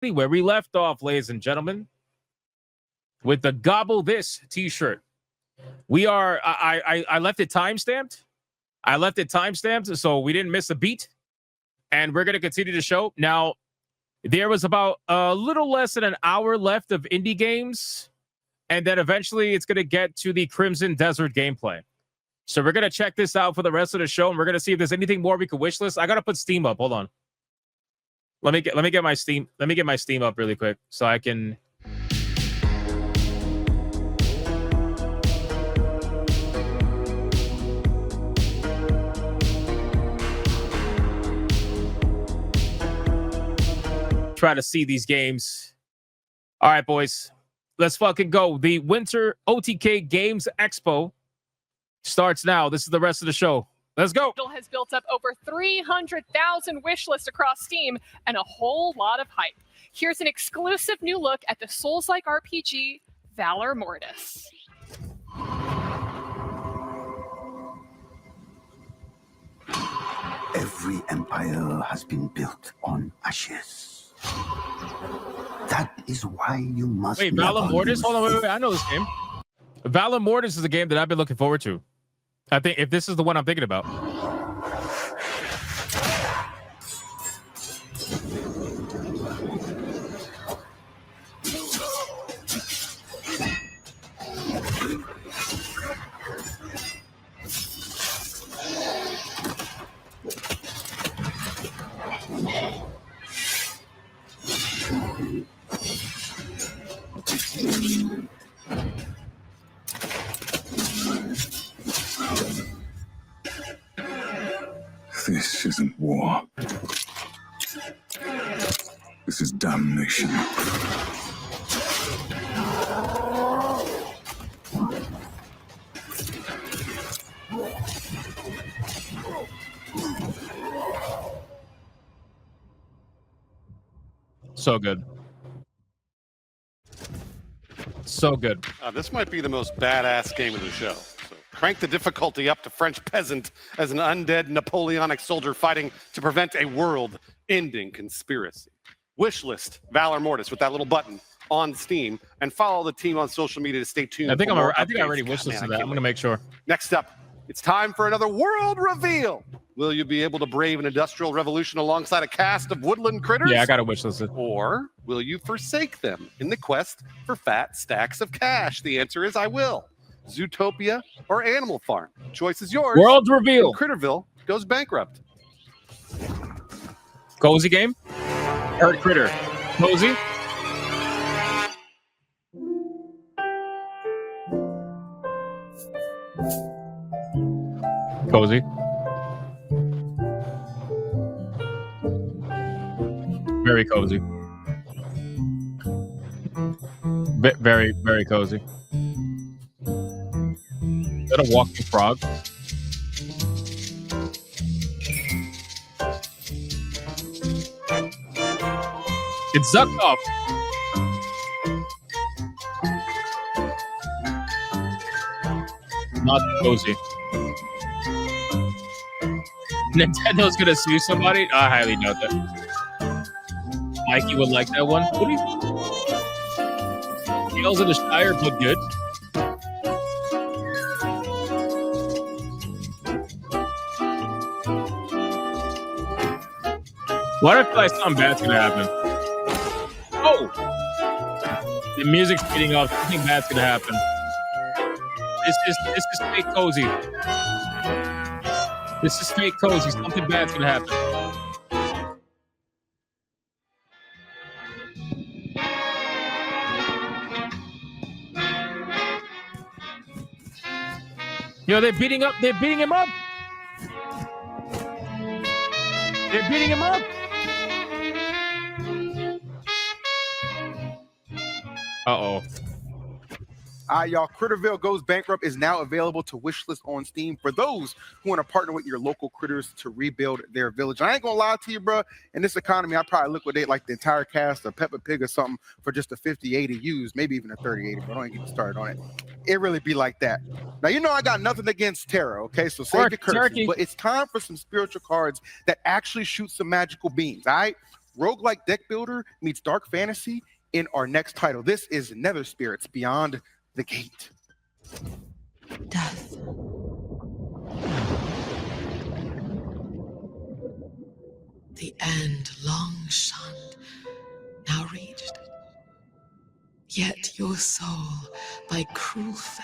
where we left off, ladies and gentlemen, with the Gobble This t-shirt. We are, I left it timestamped. So we didn't miss a beat. And we're going to continue the show. Now, there was about a little less than an hour left of indie games. And then eventually it's going to get to the Crimson Desert gameplay. So we're going to check this out for the rest of the show. And we're going to see if there's anything more we could wish list. I got to put Steam up. Hold on. Let me get my Steam. Let me get my Steam up really quick so I can. Try to see these games. All right, boys. Let's fucking go. The Winter OTK Games Expo starts now. This is the rest of the show. Let's go. Has built up over 300,000 wish lists across Steam and a whole lot of hype. Here's an exclusive new look at the Souls-like RPG, Valor Mortis. Every empire has been built on ashes. That is why you must. Wait, Valor Mortis? Hold on, wait. I know this game. Valor Mortis is a game that I've been looking forward to. I think if this is the one I'm thinking about. This isn't war. This is damnation. So good. So good. This might be the most badass game of the show. So crank the difficulty up to French peasant as an undead Napoleonic soldier fighting to prevent a world-ending conspiracy. Wishlist Valor Mortis with that little button on Steam, and follow the team on social media to stay tuned. I think I already wishlisted that. I'm going to make sure. Next up, it's time for another world reveal. Will you be able to brave an industrial revolution alongside a cast of woodland critters? Yeah, I got to wishlist it. Or will you forsake them in the quest for fat stacks of cash? The answer is I will. Zootopia or Animal Farm. Choice is yours. World reveal. Critterville goes bankrupt. Cozy game? Hurt Critter. Cozy? Cozy. Very cozy. Very, very cozy. Is that a walking frog? It's Zuckov. Not cozy. Nintendo's gonna sue somebody? I highly doubt that. Mikey would like that one. What do you think? Tales of the Shire look good. What if like something bad's gonna happen? Oh! The music's speeding up. Something bad's gonna happen. This is fake cozy. This is fake cozy. Something bad's gonna happen. Yo, they're beating him up. They're beating him up. Uh-oh. Y'all, Critterville Goes Bankrupt is now available to wishlist on Steam for those who want to partner with your local critters to rebuild their village. And I ain't gonna lie to you, bro. In this economy, I'd probably liquidate like the entire cast of Peppa Pig or something for just a 50-80 used, maybe even a 30-80, but don't even get me started on it. It really be like that. Now, you know I got nothing against Terra, okay? So save your curses. But it's time for some spiritual cards that actually shoot some magical beams, all right? roguelike deck builder meets dark fantasy in our next title. This is Nether Spirits Beyond the Gate. Death. The end long shunned, now reached. Yet your soul, by cruel fate,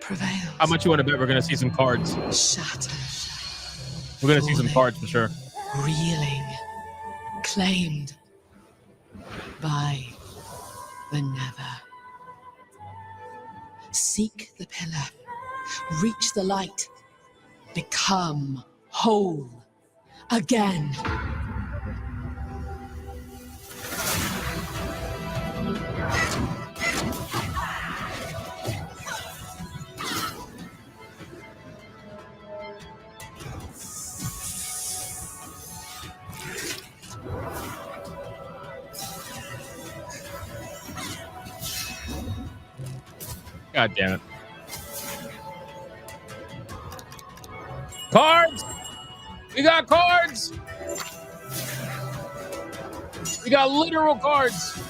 prevails. How much you want to bet we're going to see some cards? Shattered. We're going to see some falling, cards for sure. Reeling, claimed by the Nether. Seek the pillar, reach the light, become whole again. God damn it. Cards! We got cards! We got literal cards.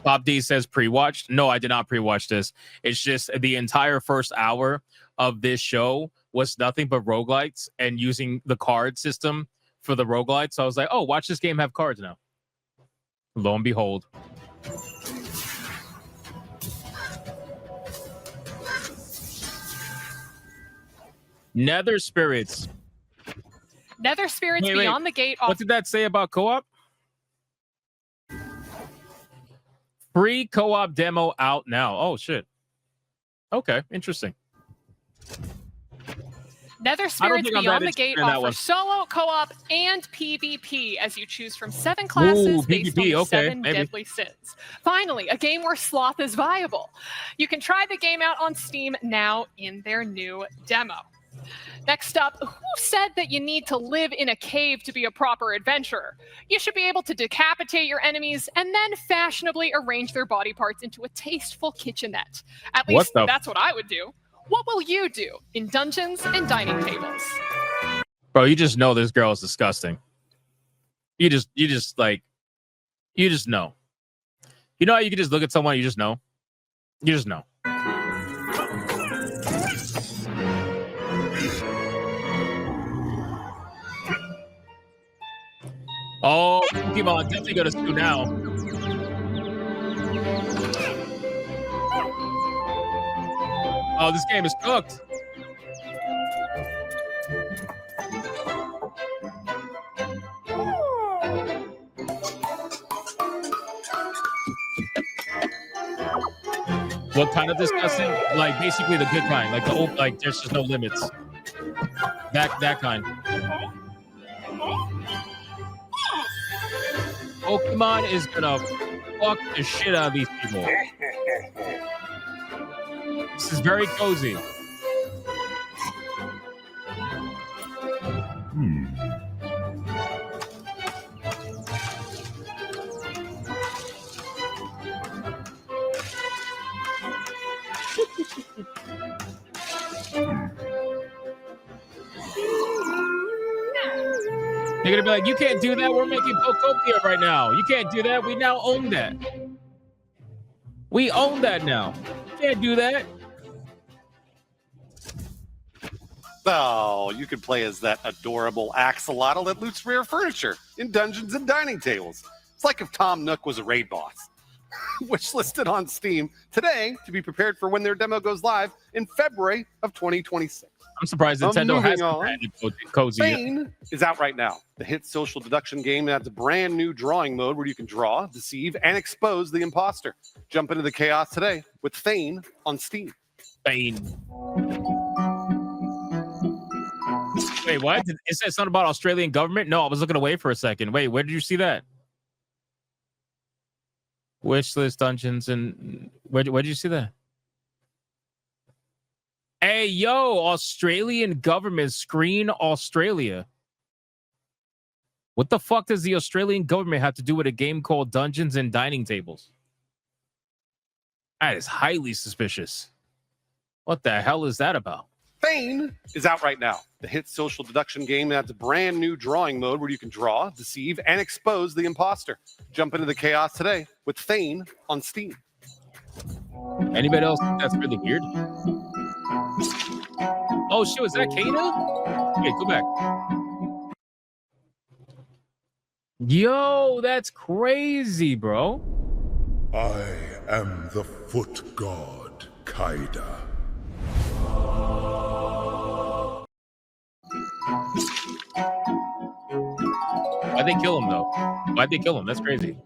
Bob D says pre-watched. No, I did not pre-watch this. It's just the entire first hour of this show was nothing but roguelites and using the card system for the roguelites. So I was like, oh, watch this game have cards now. Lo and behold. Nether Spirits. Nether Spirits Wait. Beyond the Gate. What did that say about co-op? Free co-op demo out now. Oh, shit. Okay, interesting. Nether Spirits think I'm Beyond that the Gate interested in that one. offers solo, co-op, and PvP as you choose from 7 classes based on PvP, the okay, 7 maybe. deadly sins. Finally, a game where sloth is viable. You can try the game out on Steam now in their new demo. Next up, who said that you need to live in a cave to be a proper adventurer? You should be able to decapitate your enemies and then fashionably arrange their body parts into a tasteful kitchenette. At What least the- that's what I would do. What will you do in Dungeons and Dining Tables? Bro, you just know this girl is disgusting. You just know. You know how you can just look at someone, you just know? You just know. Oh, Pokemon definitely gonna sue now. Oh, this game is cooked. What kind of disgusting? Like basically the good kind, like the old, like there's just no limits. That kind. Pokemon is gonna fuck the shit out of these people. This is very cozy. They're gonna be like, you can't do that. We're making Pokopia right now. You can't do that. We now own that. We own that now. You can't do that. So you could play as that adorable axolotl that loots rare furniture in Dungeons and Dining Tables. It's like if Tom Nook was a raid boss. Which listed on Steam today to be prepared for when their demo goes live in February of 2026. I'm surprised Nintendo Moving hasn't on. branded cozy yet. Bane is out right now. The hit social deduction game adds a brand new drawing mode where you can draw, deceive, and expose the imposter. Jump into the chaos today with Thane on Steam. Bane. Wait, what? It said something about Australian government? No, I was looking away for a second. Wait, where did you see that? Wishlist Dungeons and where did you see that? Hey, yo, Australian government screen Australia. What the fuck does the Australian government have to do with a game called Dungeons and Dining Tables? That is highly suspicious. What the hell is that about? Thane is out right now. The hit social deduction game that's a brand new drawing mode where you can draw, deceive, and expose the imposter. Jump into the chaos today with Thane on Steam. Anybody else think that's really weird? Oh shit, was that Kano? Wait, go back. Yo, that's crazy, bro. I am the foot god, Kaida. Why'd they kill him though? Why'd they kill him? That's crazy.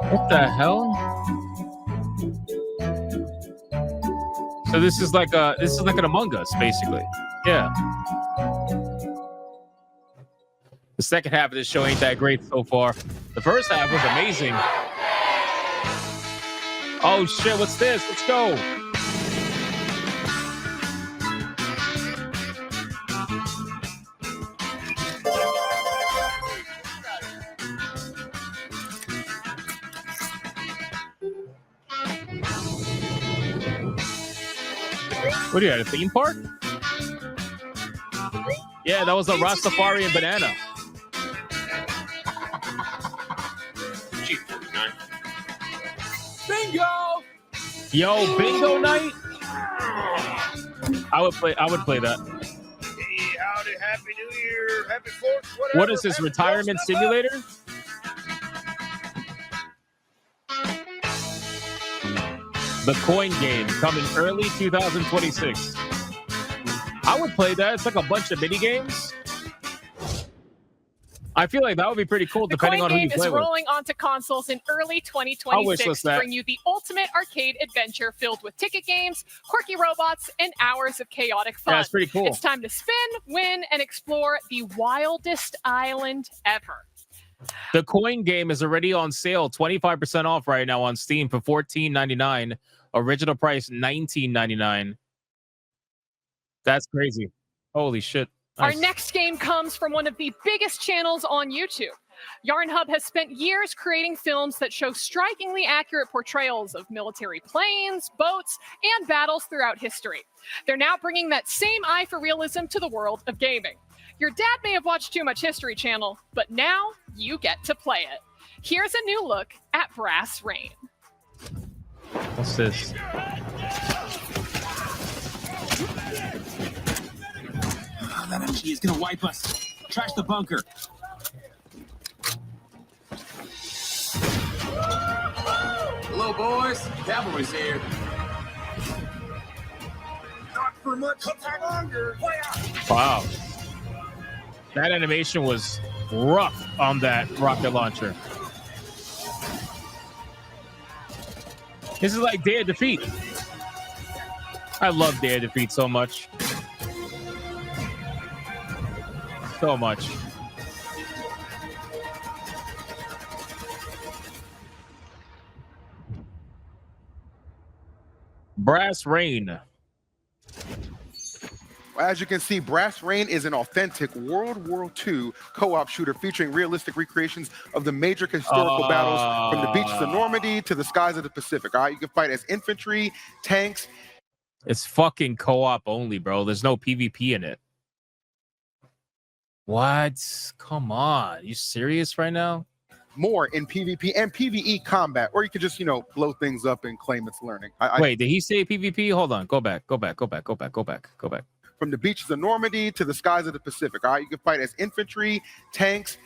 What the hell? So this is like an Among Us, basically. Yeah. The second half of this show ain't that great so far. The first half was amazing. Oh shit, what's this? Let's go. What are you at, a theme park? Yeah, that was a Rastafarian banana. Bingo! Yo, bingo night? I would play that. Hey, howdy, happy new year, happy 4th, whatever. What is this, retirement simulator? The coin game coming early 2026. I would play that. It's like a bunch of mini games. I feel like that would be pretty cool, depending on who you The coin play game is with. rolling onto consoles in early I'll 2026 wishlist to that. bring you the ultimate arcade adventure filled with ticket games, quirky robots, and hours of chaotic fun. Yeah, it's pretty cool. It's time to spin, win, and explore the wildest island ever. The coin game is already on sale, 25% off right now on Steam for $14.99. Original price $19.99. That's crazy. Holy shit. Our Nice. next game comes from one of the biggest channels on YouTube. Yarn Hub has spent years creating films that show strikingly accurate portrayals of military planes, boats, and battles throughout history. They're now bringing that same eye for realism to the world of gaming. Your dad may have watched too much History Channel, but now you get to play it. Here's a new look at Brass Rain. What's this? That MG is gonna wipe us. Trash the bunker. Hello, boys. Cavalry's here. Not for much longer. Wow. That animation was rough on that rocket launcher. This is like Day of Defeat. I love Day of Defeat so much. So much. Brass Rain. As you can see, Brass Rain is an authentic World War II co-op shooter featuring realistic recreations of the major historical battles from the beaches of Normandy to the skies of the Pacific. All right, you can fight as infantry, tanks. It's fucking co-op only, bro. There's no PvP in it. What? Come on. You serious right now? More in PvP and PvE combat, or you could just, blow things up and claim it's learning. Wait, did he say PvP? Hold on. Go back. From the beaches of Normandy to the skies of the Pacific. All right, you can fight as infantry, tanks,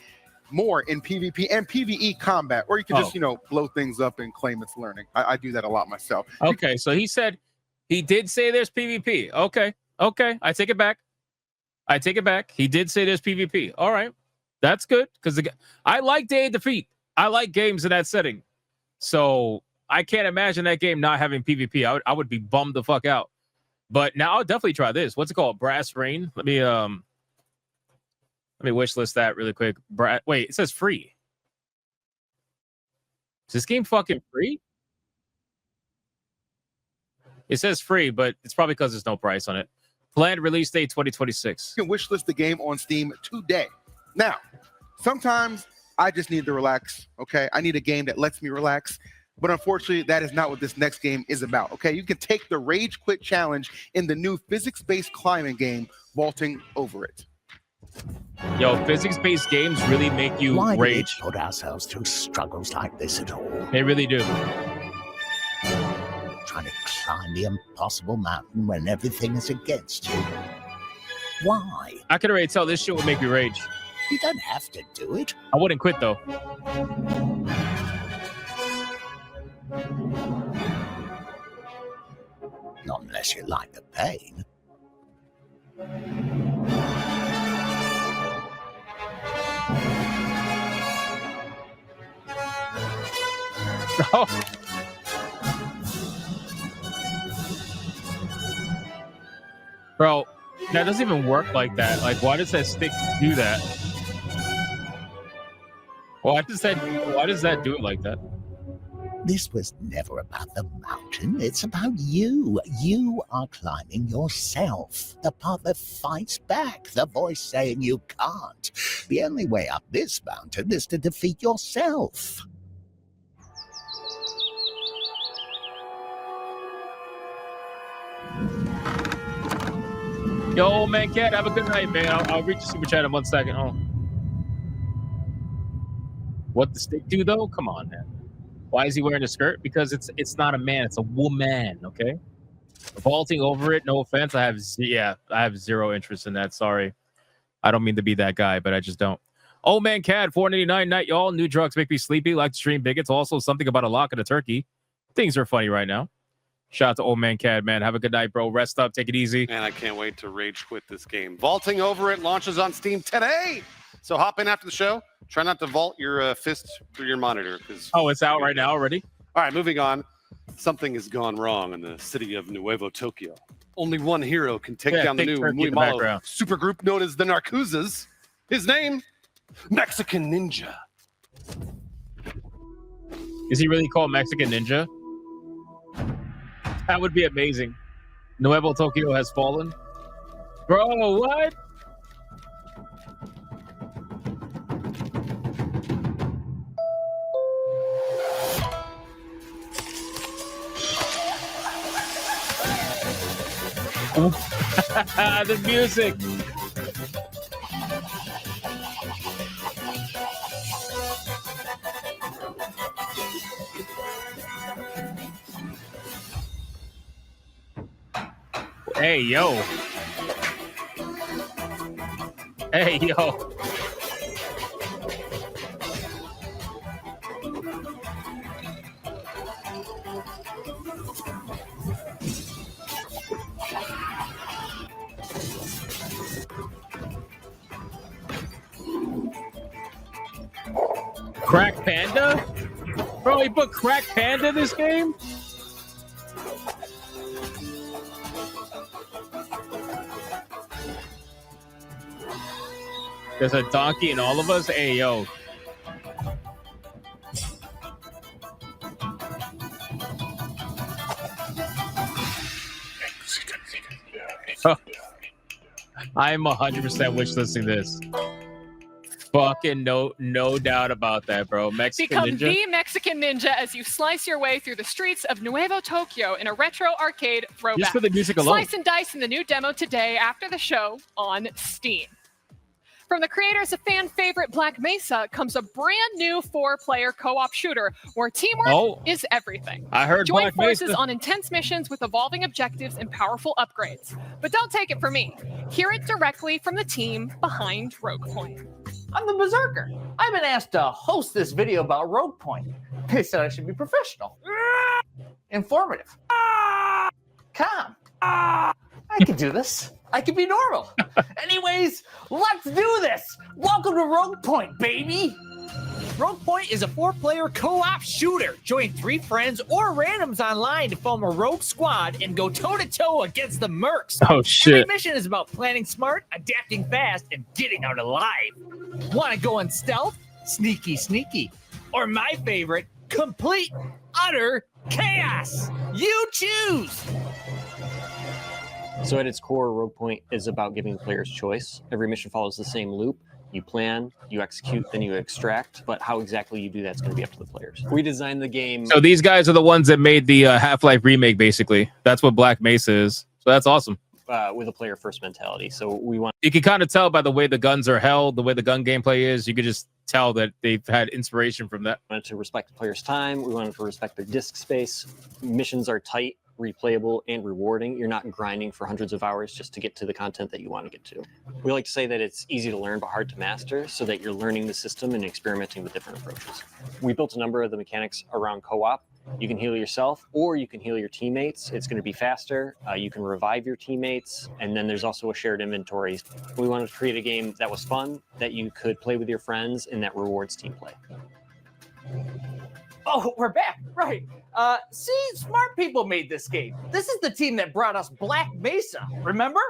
more in PvP and PvE combat, or you can just, blow things up and claim it's learning. I do that a lot myself. Okay, so he did say there's PvP. Okay, I take it back. He did say there's PvP. All right, that's good because I like Day of Defeat. I like games in that setting. So I can't imagine that game not having PvP. I would be bummed the fuck out. But now I'll definitely try this. What's it called? Brass Rain. Let me wishlist that really quick. Wait, it says free. Is this game fucking free? It says free, but it's probably because there's no price on it. Planned release date 2026. You can wishlist the game on Steam today. Now, sometimes I just need to relax, okay? I need a game that lets me relax. But unfortunately, that is not what this next game is about, okay? You can take the Rage Quit Challenge in the new physics-based climbing game, Vaulting Over It. Yo, physics-based games really make you Why rage. do we put ourselves through struggles like this at all? They really do. Trying to climb the impossible mountain when everything is against you. Why? I can already tell this shit would make me rage. You don't have to do it. I wouldn't quit though. Not unless you like the pain. Oh. Bro, that doesn't even work like that. Like, why does that stick do that? Why does that do it like that? This was never about the mountain. It's about you. You are climbing yourself. The part that fights back. The voice saying you can't. The only way up this mountain is to defeat yourself. Yo, old man cat, have a good night, man. I'll read your super chat in 1 second. Oh. What the stick do though? Come on, man. Why is he wearing a skirt? Because it's not a man, it's a woman, okay? Vaulting Over It, no offense. I have zero interest in that. Sorry. I don't mean to be that guy, but I just don't. Old man cat, 4.99 night, y'all. New drugs make me sleepy, like to stream bigots. Also something about a lock and a turkey. Things are funny right now. Shout out to Old Man Cad, man. Have a good night, bro. Rest up. Take it easy. And I can't wait to rage quit this game. Vaulting Over It launches on Steam today. So hop in after the show. Try not to vault your fist through your monitor. Oh, it's out right now already? All right, moving on. Something has gone wrong in the city of Nuevo Tokyo. Only one hero can take down the new Muimalo supergroup known as the Narcoosas. His name, Mexican Ninja. Is he really called Mexican Ninja? That would be amazing. Nuevo Tokyo has fallen. Bro, what? The music. Hey, yo. Hey, yo. Crack Panda? Bro, he put Crack Panda in this game? There's a donkey in all of us? Hey, yo. I'm 100% wishlisting this. Fucking no doubt about that, bro. Mexican Become Ninja. the Mexican Ninja as you slice your way through the streets of Nuevo Tokyo in a retro arcade throwback. Just for the music alone. Slice and dice in the new demo today after the show on Steam. From the creators of fan favorite Black Mesa comes a brand new 4-player co-op shooter where teamwork is everything. I heard Join Black forces Mesa. on intense missions with evolving objectives and powerful upgrades. But don't take it from me. Hear it directly from the team behind Rogue Point. I'm the Berserker. I've been asked to host this video about Rogue Point. They said I should be professional, informative, calm. I can do this. I can be normal. Anyways, let's do this. Welcome to Rogue Point, baby. Rogue Point is a 4-player co-op shooter. Join 3 friends or randoms online to form a rogue squad and go toe-to-toe against the mercs. Oh, shit. Every mission is about planning smart, adapting fast, and getting out alive. Want to go in stealth? Sneaky, sneaky. Or my favorite, complete, utter chaos. You choose. So at its core, Rogue Point is about giving players choice. Every mission follows the same loop. You plan, you execute, then you extract. But how exactly you do that's going to be up to the players. We designed the game. So these guys are the ones that made the Half-Life remake, basically. That's what Black Mesa is. So that's awesome. With a player-first mentality. So we want... You can kind of tell by the way the guns are held, the way the gun gameplay is. You could just tell that they've had inspiration from that. We wanted to respect the player's time. We wanted to respect their disk space. Missions are tight, replayable, and rewarding. You're not grinding for hundreds of hours just to get to the content that you want to get to. We like to say that it's easy to learn but hard to master, so that you're learning the system and experimenting with different approaches. We built a number of the mechanics around co-op. You can heal yourself or you can heal your teammates. It's going to be faster. You can revive your teammates. And then there's also a shared inventory. We wanted to create a game that was fun, that you could play with your friends, and that rewards team play. Oh, we're back. Right. See, smart people made this game. This is the team that brought us Black Mesa. Remember?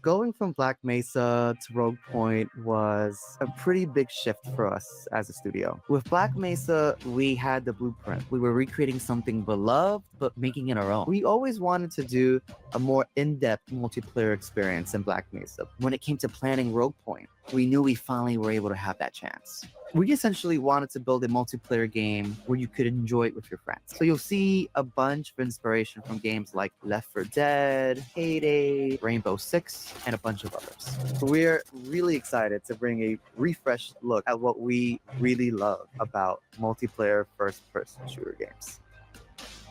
Going from Black Mesa to Rogue Point was a pretty big shift for us as a studio. With Black Mesa, we had the blueprint. We were recreating something beloved, but making it our own. We always wanted to do a more in-depth multiplayer experience in Black Mesa. When it came to planning Rogue Point, we knew we finally were able to have that chance. We essentially wanted to build a multiplayer game where you could enjoy it with your friends. So you'll see a bunch of inspiration from games like Left 4 Dead, Heyday, Rainbow Six, and a bunch of others. We're really excited to bring a refreshed look at what we really love about multiplayer first-person shooter games.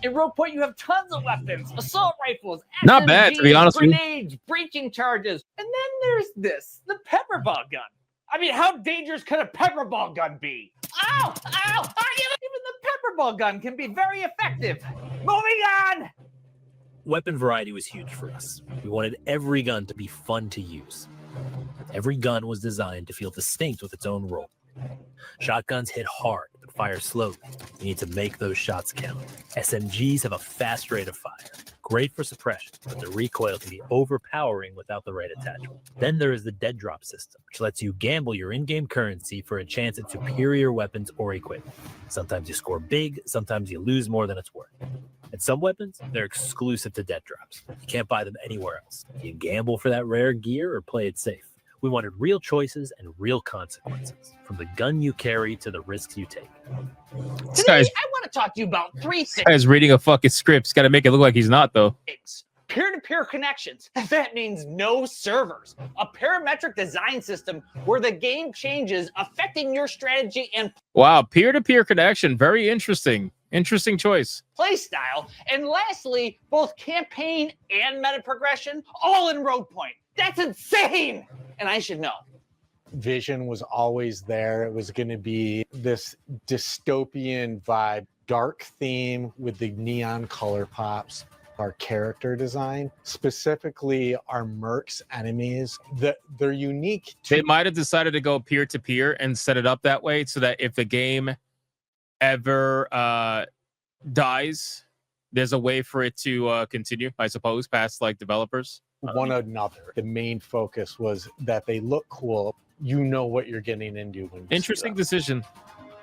In Rogue Point, you have tons of weapons, assault rifles, Not bad, to be honest with you. grenades, breaching charges, and then there's this, the pepper ball gun. I mean, how dangerous could a pepper ball gun be? Ow! Ow! Even the pepper ball gun can be very effective. Moving on! Weapon variety was huge for us. We wanted every gun to be fun to use. Every gun was designed to feel distinct with its own role. Shotguns hit hard, but fire slowly. You need to make those shots count. SMGs have a fast rate of fire. Great for suppression, but the recoil can be overpowering without the right attachment. Then there is the dead drop system, which lets you gamble your in-game currency for a chance at superior weapons or equipment. Sometimes you score big, sometimes you lose more than it's worth. And some weapons, they're exclusive to dead drops. You can't buy them anywhere else. You gamble for that rare gear or play it safe. We wanted real choices and real consequences, from the gun you carry to the risks you take. Today, I want to talk to you about 3 things. This guy's reading a fucking script. He's got to make it look like he's not, though. Peer-to-peer connections. That means no servers. A parametric design system where the game changes, affecting your strategy and Wow, peer-to-peer connection. Very interesting. Interesting choice. play style. And lastly, both campaign and meta progression, all in Rogue Point. That's insane! And I should know. Vision was always there. It was going to be this dystopian vibe, dark theme with the neon color pops. Our character design, specifically our mercs enemies, they're unique. They might have decided to go peer-to-peer and set it up that way so that if the game ever dies, there's a way for it to continue, I suppose, past like developers. One another. The main focus was that they look cool. You know what you're getting into when you Interesting decision.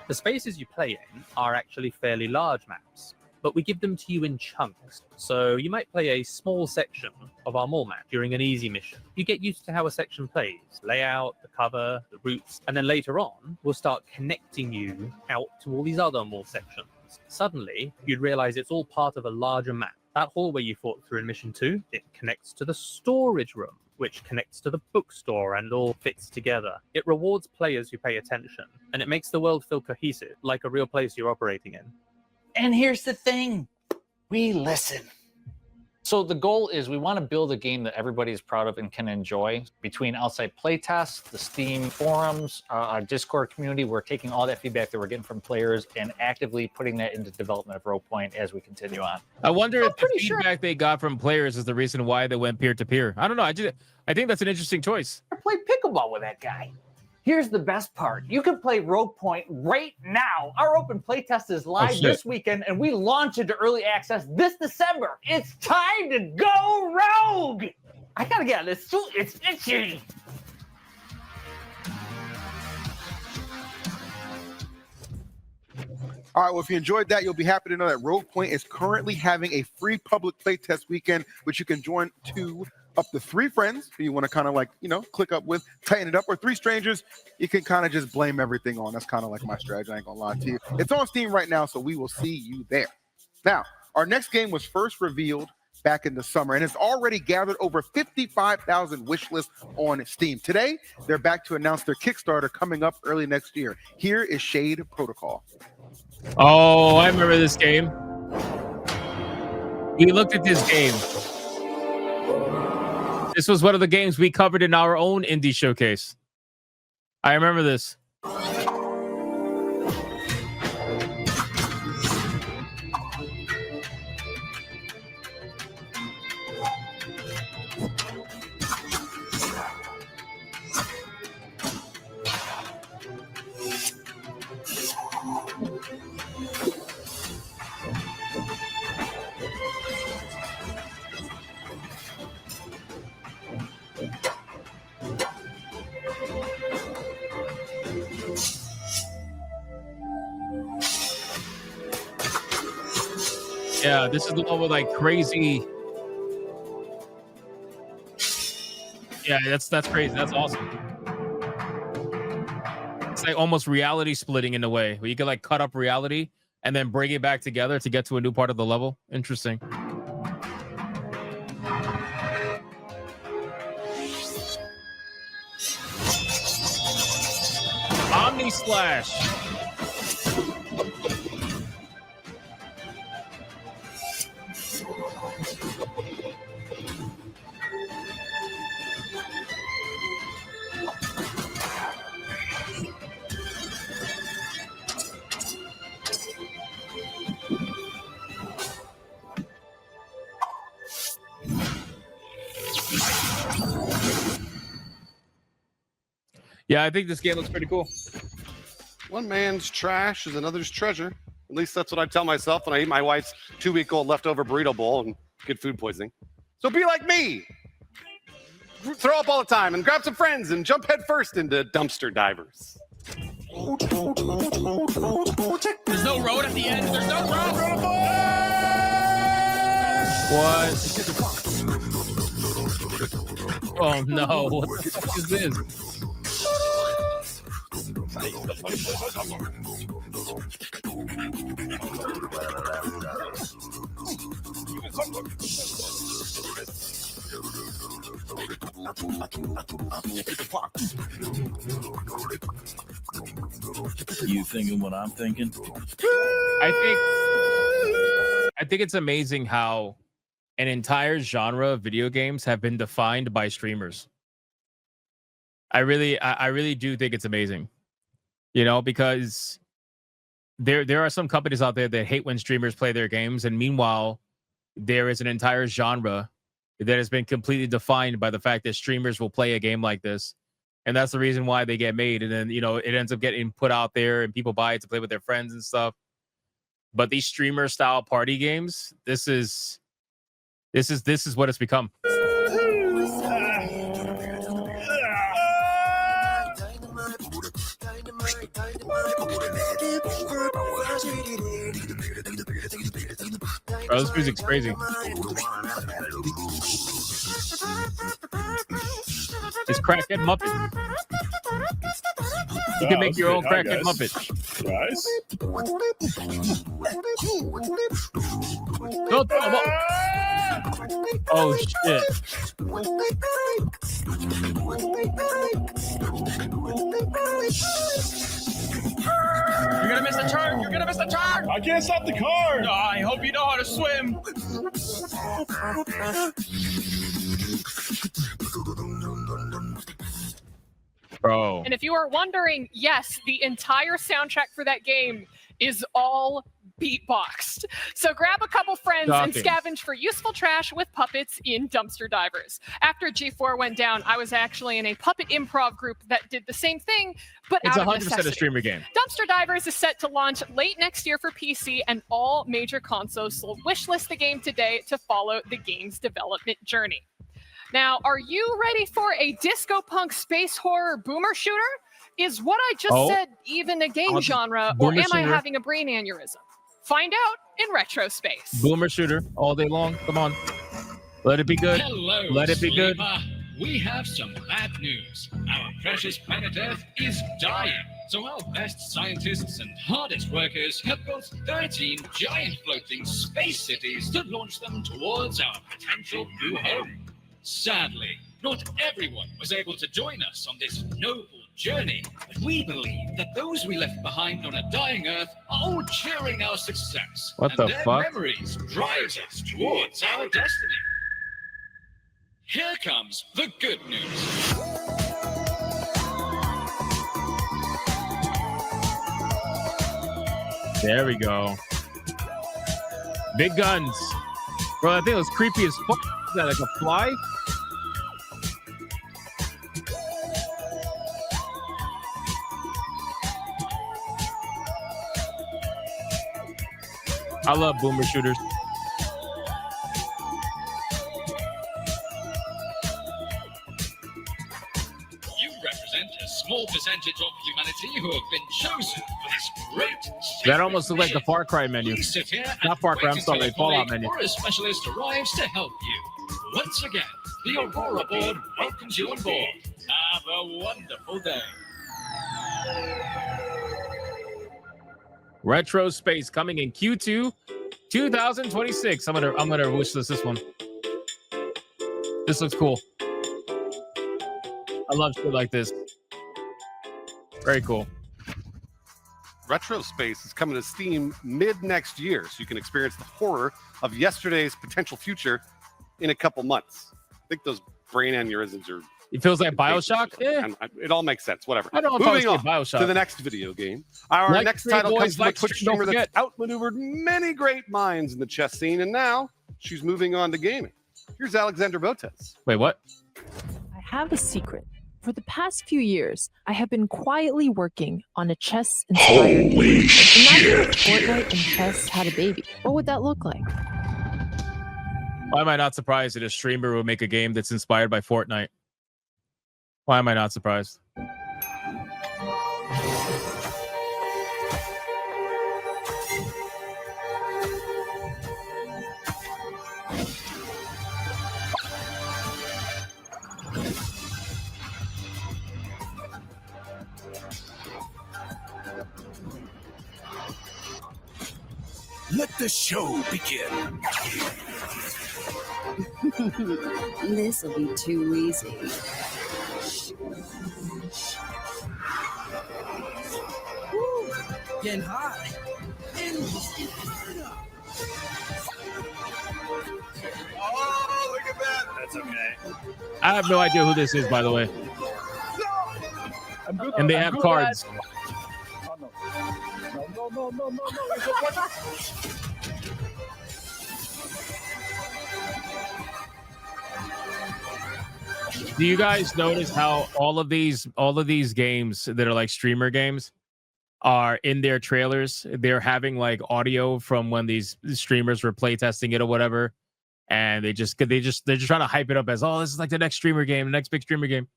The spaces you play in are actually fairly large maps, but we give them to you in chunks. So you might play a small section of our mall map during an easy mission. You get used to how a section plays, layout, the cover, the routes, and then later on, we'll start connecting you out to all these other mall sections. Suddenly, you'd realize it's all part of a larger map. That hallway you fought through in Mission 2, it connects to the storage room, which connects to the bookstore and all fits together. It rewards players who pay attention, and it makes the world feel cohesive, like a real place you're operating in. And here's the thing, we listen. So the goal is we want to build a game that everybody is proud of and can enjoy. Between outside playtests, the Steam forums, our Discord community, we're taking all that feedback that we're getting from players and actively putting that into development of Rogue Point as we continue on. I wonder if the feedback they got from players is the reason why they went peer-to-peer. I don't know. I think that's an interesting choice. I played pickleball with that guy. Here's the best part. You can play Rogue Point right now. Our open playtest is live this weekend, and we launch into early access this December. It's time to go rogue! I gotta get out of this suit. It's itchy. All right, well, if you enjoyed that, you'll be happy to know that Rogue Point is currently having a free public playtest weekend, which you can join up to 3 friends who you want to kind of like, click up with, tighten it up, or 3 strangers you can kind of just blame everything on. That's kind of like my strategy. I ain't gonna lie to you. It's on Steam right now, so we will see you there. Now, our next game was first revealed back in the summer and has already gathered over 55,000 wish lists on Steam. Today, they're back to announce their Kickstarter coming up early next year. Here is Shade Protocol. Oh, I remember this game. We looked at this game. This was one of the games we covered in our own indie showcase. I remember this. Yeah, this is the one with like crazy. Yeah, that's crazy. That's awesome. It's like almost reality splitting in a way where you can like cut up reality and then bring it back together to get to a new part of the level. Interesting. Omni Slash. Yeah, I think this game looks pretty cool. One man's trash is another's treasure. At least that's what I tell myself when I eat my wife's 2-week-old leftover burrito bowl and get food poisoning. So be like me. Throw up all the time and grab some friends and jump head first into dumpster divers. There's no road at the end. There's no road. What? Oh no, what the fuck is this? You thinking what I'm thinking? I think it's amazing how an entire genre of video games have been defined by streamers. I really do think it's amazing. You know, because there are some companies out there that hate when streamers play their games, and meanwhile, there is an entire genre that has been completely defined by the fact that streamers will play a game like this. And that's the reason why they get made. And then, you know, it ends up getting put out there and people buy it to play with their friends and stuff. But these streamer style party games, this is what it's become. Bro, this music's crazy. It's Crackhead Muppet. You can make your own Crackhead Muppet. Guys? Don't throw them up. Oh shit. You're gonna miss the turn. You're gonna miss the turn. I can't stop the car. Oh, I hope you know how to swim. Bro. And if you are wondering, yes, the entire soundtrack for that game is all beatboxed. So grab a couple friends and Shocking. scavenge for useful trash with puppets in Dumpster Divers. After G4 went down, I was actually in a puppet improv group that did the same thing, but It's out of 100% a necessity. streamer game. Dumpster Divers is set to launch late next year for PC and all major consoles, so wishlist the game today to follow the game's development journey. Now, are you ready for a disco punk space horror boomer shooter? Is what I just said even a game genre, or Boomer am I shooter. having a brain aneurysm? Find out in Retro Space. Boomer shooter all day long. Come on. Let it be good. Hello, Let it be good. Sleeper. We have some bad news. Our precious planet Earth is dying. So our best scientists and hardest workers have built 13 giant floating space cities to launch them towards our potential new home. Sadly, not everyone was able to join us on this noble journey, but we believe that those we left behind on a dying Earth are all cheering our success. What and the their fuck? memories drives us towards our destiny. Here comes the good news. There we go. Big guns. Bro, I think it was creepy as fuck. Is that like a fly? I love boomer shooters. You represent a small percentage of humanity who have been chosen for this great That almost looked like the Far Cry menu. Please sit here Not and Far Cry, wait I'm until sorry, a Fallout colleague menu. or a specialist arrives to help you. Once again, the Aurora board welcomes you on board. Have a wonderful day. Retro Space coming in Q2 2026. I'm gonna wish list this one. This looks cool. I love shit like this. Very cool. Retro Space is coming to Steam mid next year, so you can experience the horror of yesterday's potential future in a couple months. I think those brain aneurysms are. It feels like Bioshock. Yeah. It all makes sense. Whatever. I don't know if I Moving would on say Bioshock. to the next video game. Our Like next Stray title Boys, comes from a like Twitch Stray, don't streamer that's forget. outmaneuvered many great minds in the chess scene, and now she's moving on to gaming. Here's Alexandra Botez. Wait, what? I have a secret. For the past few years, I have been quietly working on a chess-inspired game. Imagine if Fortnite and chess had a baby. What would that look like? Why am I not surprised that a streamer would make a game that's inspired by Fortnite? Why am I not surprised? Let the show begin. This'll be too easy. Woo! Getting high. In the inferno. Oh, look at that. That's okay. I have no idea who this is, by the way. And they have cards. No. Do you guys notice how all of these games that are like streamer games are in their trailers? They're having like audio from when these streamers were playtesting it or whatever, and they're just trying to hype it up as, oh, this is like the next streamer game, the next big streamer game,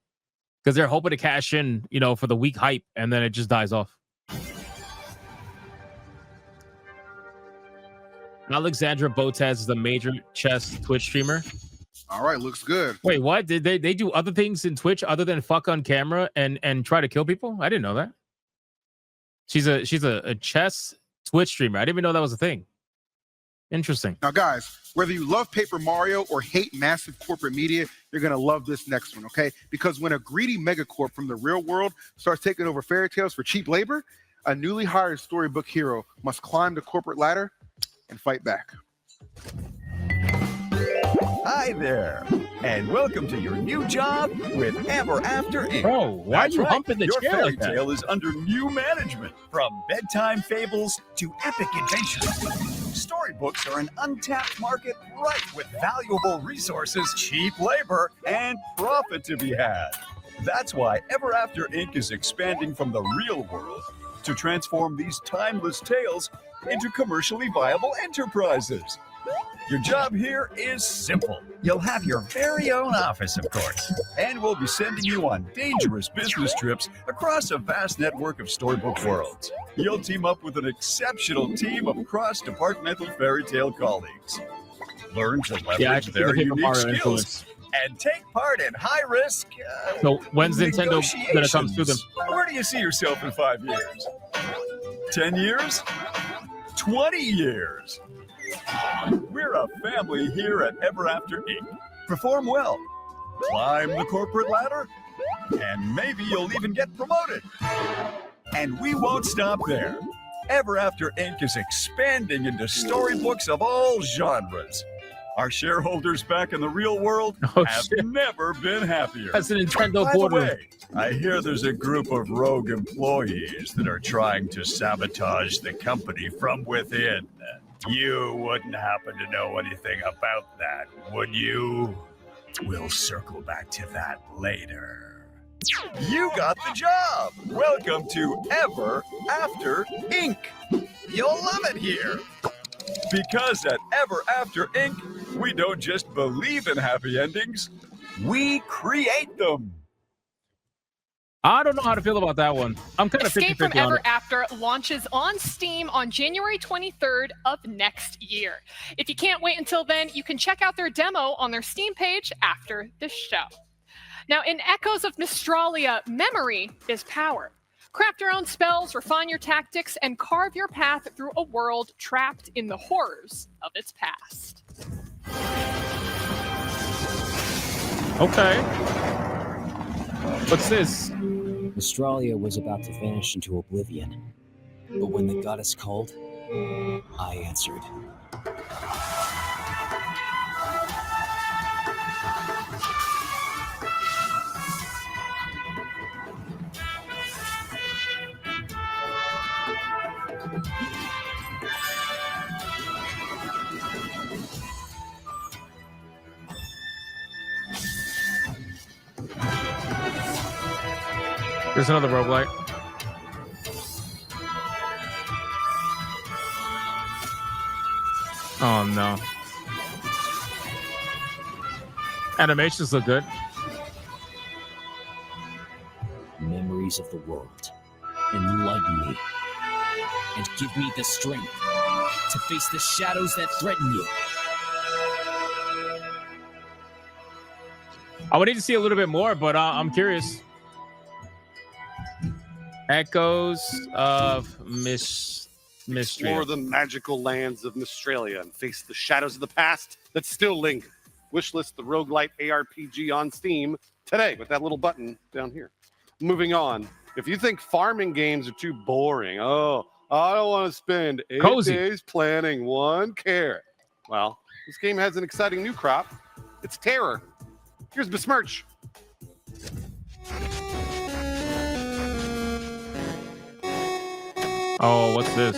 because they're hoping to cash in, for the weak hype, and then it just dies off. Alexandra Botez is the major chess Twitch streamer. All right, looks good. Wait, what? Did they do other things in Twitch other than fuck on camera and try to kill people? I didn't know that. She's a chess Twitch streamer. I didn't even know that was a thing. Interesting. Now, guys, whether you love Paper Mario or hate massive corporate media, you're going to love this next one, okay? Because when a greedy megacorp from the real world starts taking over fairy tales for cheap labor, a newly hired storybook hero must climb the corporate ladder and fight back. Hi there. and welcome to your new job with Ever After Inc. Bro, why That's are you right, humping the your chair fairy like that? tale is under new management. From bedtime fables to epic adventures, storybooks are an untapped market rife with valuable resources, cheap labor, and profit to be had. That's why Ever After Inc. is expanding from the real world to transform these timeless tales into commercially viable enterprises. Your job here is simple. You'll have your very own office, of course, and we'll be sending you on dangerous business trips across a vast network of storybook worlds. You'll team up with an exceptional team of cross-departmental fairy tale colleagues. Learn to leverage Yeah, I can see the their Paper unique Mario skills influence. and take part in high-risk So when's Nintendo gonna come to them? Where do you see yourself in 5 years? 10 years? 20 years? We're a family here at Ever After Inc. Perform well, climb the corporate ladder, and maybe you'll even get promoted. And we won't stop there. Ever After Inc. is expanding into storybooks of all genres. Our shareholders back in the real world have never been happier. That's a Nintendo By the boardroom. way, I hear there's a group of rogue employees that are trying to sabotage the company from within. You wouldn't happen to know anything about that, would you? We'll circle back to that later. You got the job! Welcome to Ever After Inc. You'll love it here! Because at Ever After Inc., we don't just believe in happy endings, we create them. I don't know how to feel about that one. I'm kind of Escape from 50-50 on Ever it. After launches on Steam on January 23rd of next year. If you can't wait until then, you can check out their demo on their Steam page after the show. Now, in Echoes of Nostralia, memory is power. Craft your own spells, refine your tactics, and carve your path through a world trapped in the horrors of its past. Okay. What's this? Australia was about to vanish into oblivion. But when the goddess called, I answered. There's another roguelite. Oh no. Animations look good. Memories of the world. Enlighten me. And give me the strength to face the shadows that threaten you. I would need to see a little bit more, but I'm curious. Echoes of Mystery. Explore the magical lands of Australia and face the shadows of the past that still linger. Wishlist the roguelite ARPG on Steam today with that little button down here. Moving on. If you think farming games are too boring, I don't want to spend 8 days planting 1 carrot. Well, this game has an exciting new crop. It's Terror. Here's Besmirch. Oh, what's this?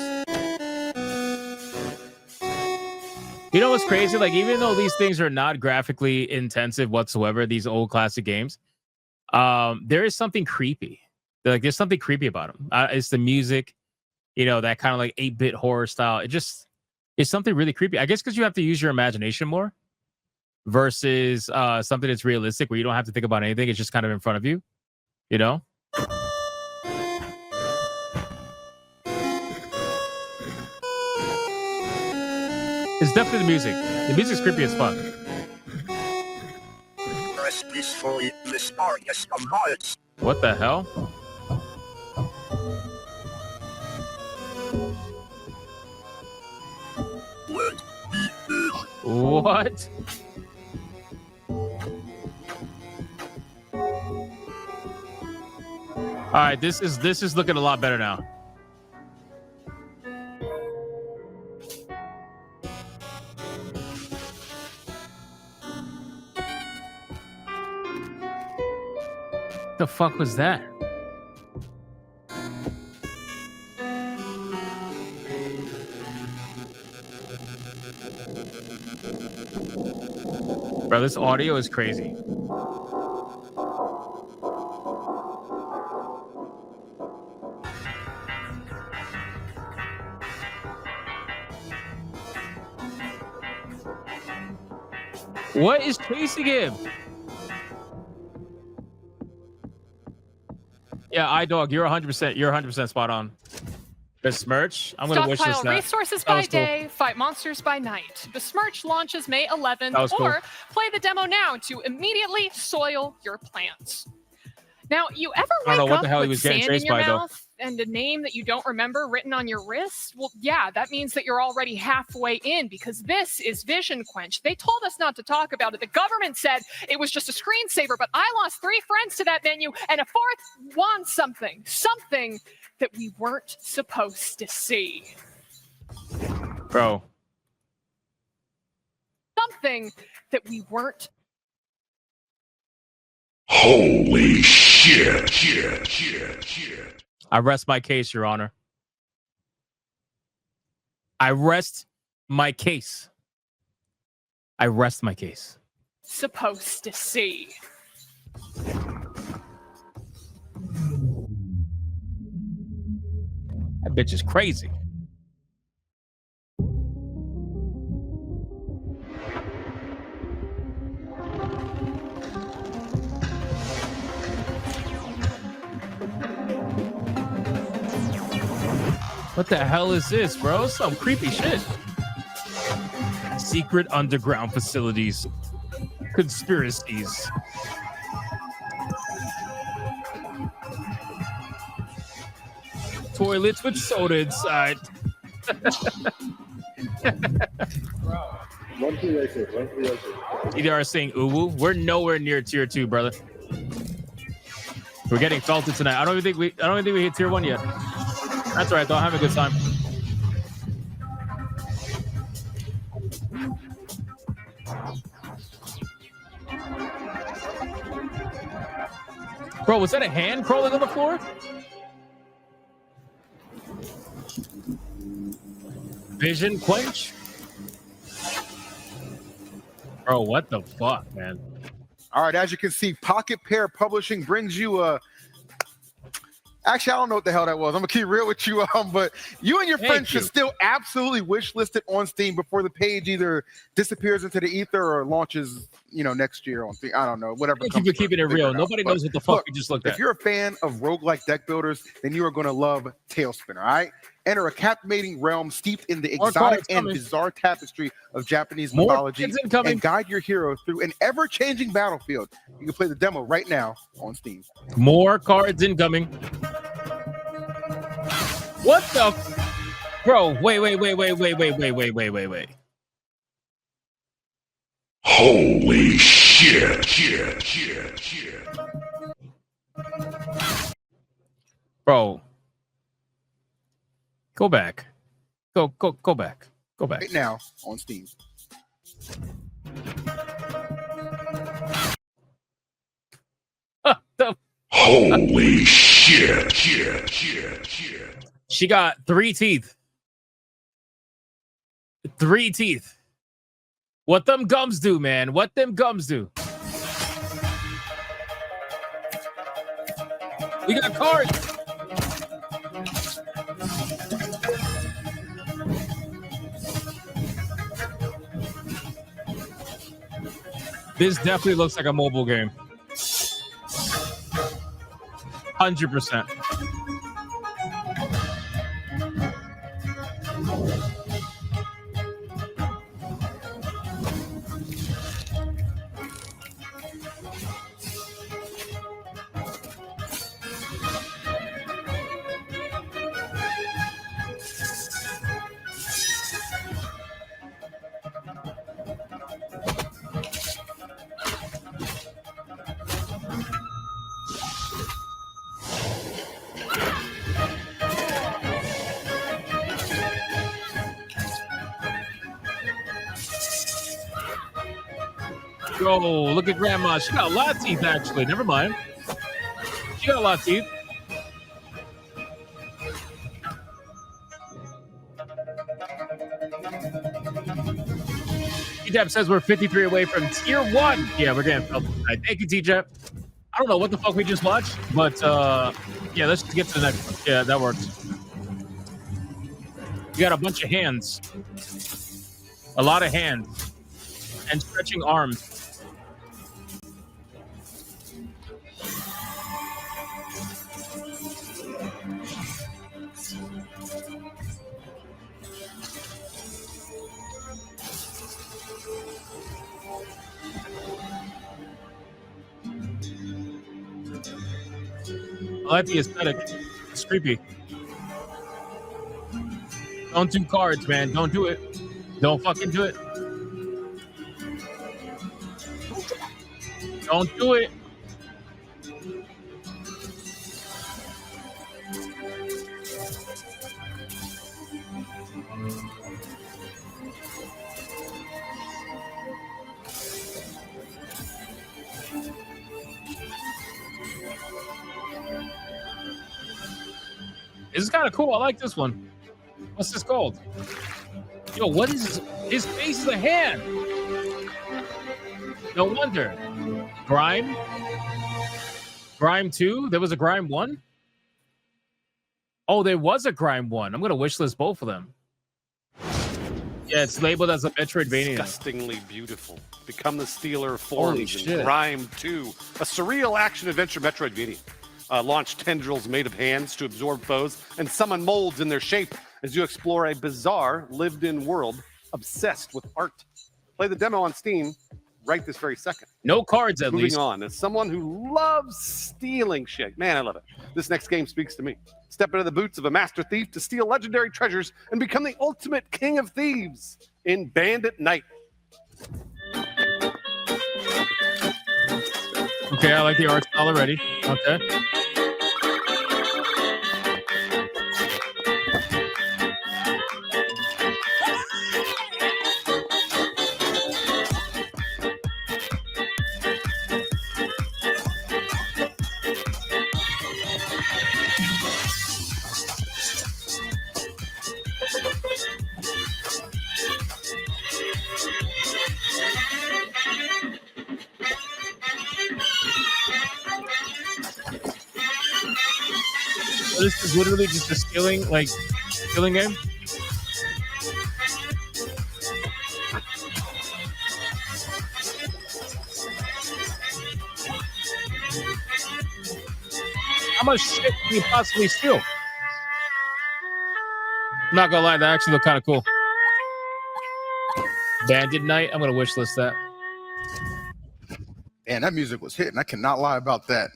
You know what's crazy? Like, even though these things are not graphically intensive whatsoever, these old classic games, there is something creepy. Like, there's something creepy about them. It's the music, you know, that kind of like 8-bit horror style. It's something really creepy. I guess because you have to use your imagination more versus something that's realistic where you don't have to think about anything. It's just kind of in front of you, you know? It's definitely the music. The music's creepy as fuck. What the hell? What? All right, this is looking a lot better now. The fuck was that? Bro, this audio is crazy. What is chasing him? Yeah, iDog, you're 100%. You're 100% spot on. Besmirch, I'm gonna wish this Stockpile that. resources That by was cool. day, fight monsters by night. Besmirch launches May 11th, That was cool. or play the demo now to immediately soil your plants. Now, you ever I don't know wake what up the hell he with was getting sand in chased your by, though. mouth and a name that you don't remember written on your wrist? Well, yeah, that means that you're already halfway in because this is Vision Quench. They told us not to talk about it. The government said it was just a screensaver, but I lost 3 friends to that menu and a 4th wants something that we weren't supposed to see. Bro, Something that we weren't. Holy shit. I rest my case, Your Honor. I rest my case. I rest my case. Supposed to see. That bitch is crazy. What the hell is this, bro? Some creepy shit. Secret underground facilities. Conspiracies. Toilets with soda inside. EDR is saying uwu. We're nowhere near tier 2, brother. We're getting felted tonight. I don't even think we hit tier 1 yet. That's all right, though. Have a good time. Bro, was that a hand crawling on the floor? Vision Quench? Bro, what the fuck, man? All right, as you can see, Pocket Pair Publishing brings you a. Actually, I don't know what the hell that was. I'm gonna keep real with you, but you and your friends should still absolutely wish list it on Steam before the page either disappears into the ether or launches, next year on Steam. I don't know, whatever. Thank you for keeping it real. Nobody knows what the fuck we just looked at. If you're a fan of roguelike deck builders, then you are gonna love Tailspin. All right. Enter a captivating realm steeped in the More exotic cards and coming. bizarre tapestry of Japanese More mythology kids incoming. and guide your hero through an ever-changing battlefield. You can play the demo right now on Steam. More cards incoming. What the? Bro, wait. Holy shit. Bro. Go back. Go back. Go back. Right now on Steam. Holy shit. She got 3 teeth. 3 teeth. What them gums do, man? What them gums do? We got cards. This definitely looks like a mobile game. 100%. Yo, look at Grandma. She got a lot of teeth, actually. Never mind. You got a lot of teeth. T-Jab says we're 53 away from tier 1. Yeah, we're getting felt tonight. Thank you, T-Jab. I don't know what the fuck we just watched, but yeah, let's get to the next one. Yeah, that works. You got a bunch of hands. A lot of hands. And stretching arms. I like the aesthetic. It's creepy. Don't do cards, man. Don't do it. Don't fucking do it. Don't do it. This is kind of cool. I like this one. What's this called? Yo, what is this? His face is a hand. No wonder. Grime? Grime 2? There was a Grime 1? Oh, there was a Grime 1. I'm going to wishlist both of them. Yeah, it's labeled as a Metroidvania. Disgustingly beautiful. Become the Stealer of Holy Forms shit. in Grime 2, a surreal action-adventure Metroidvania. Launch tendrils made of hands to absorb foes and summon molds in their shape as you explore a bizarre, lived-in world obsessed with art. Play the demo on Steam right this very second. No cards, at Moving least. on, as someone who loves stealing shit, man, I love it. This next game speaks to me. Step into the boots of a master thief to steal legendary treasures and become the ultimate king of thieves in Bandit Night. Okay, I like the art style already. Okay. So this is literally just a stealing game. How much shit can you possibly steal? I'm not gonna lie, that actually looked kind of cool. Bandit Night, I'm gonna wishlist that. Man, that music was hitting. I cannot lie about that.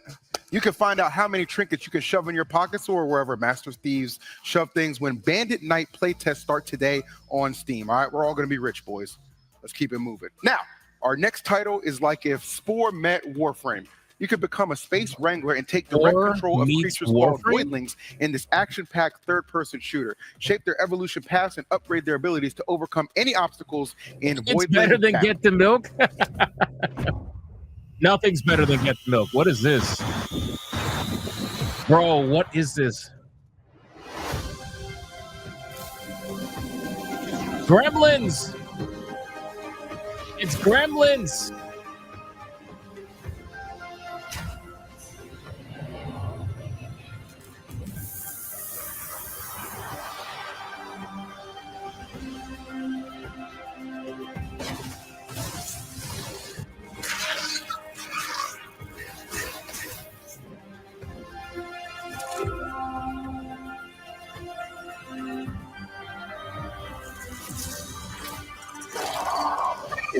You can find out how many trinkets you can shove in your pockets or wherever Master Thieves shove things when Bandit Night playtests start today on Steam. All right, we're all going to be rich, boys. Let's keep it moving. Now, our next title is like if Spore met Warframe. You could become a space wrangler and take direct control of creatures called voidlings in this action-packed third-person shooter. Shape their evolution paths and upgrade their abilities to overcome any obstacles in It's voidling better than battle. Get the Milk. Nothing's better than Get the Milk. What is this? Bro, what is this? Gremlins! It's Gremlins!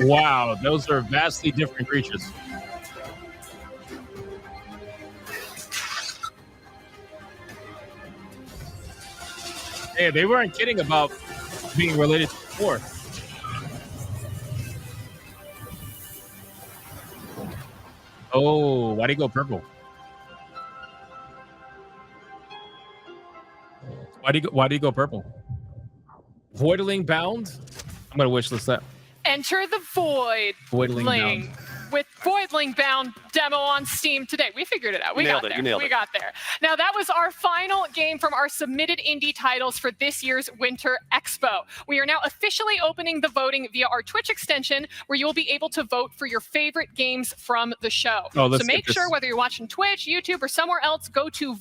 Wow, those are vastly different creatures. Hey, they weren't kidding about being related to before. Oh, why'd he go purple? Why do you go purple? Voidling Bound? I'm gonna wishlist that. Enter the Void Voidling Ling. Bound. With Voidling Bound, demo on Steam today. We figured it out. We Nailed got it. there. You nailed we it. got there. Now, that was our final game from our submitted indie titles for this year's Winter Expo. We are now officially opening the voting via our Twitch extension, where you will be able to vote for your favorite games from the show. Oh, so let's make get sure, this. whether you're watching Twitch, YouTube, or somewhere else, go to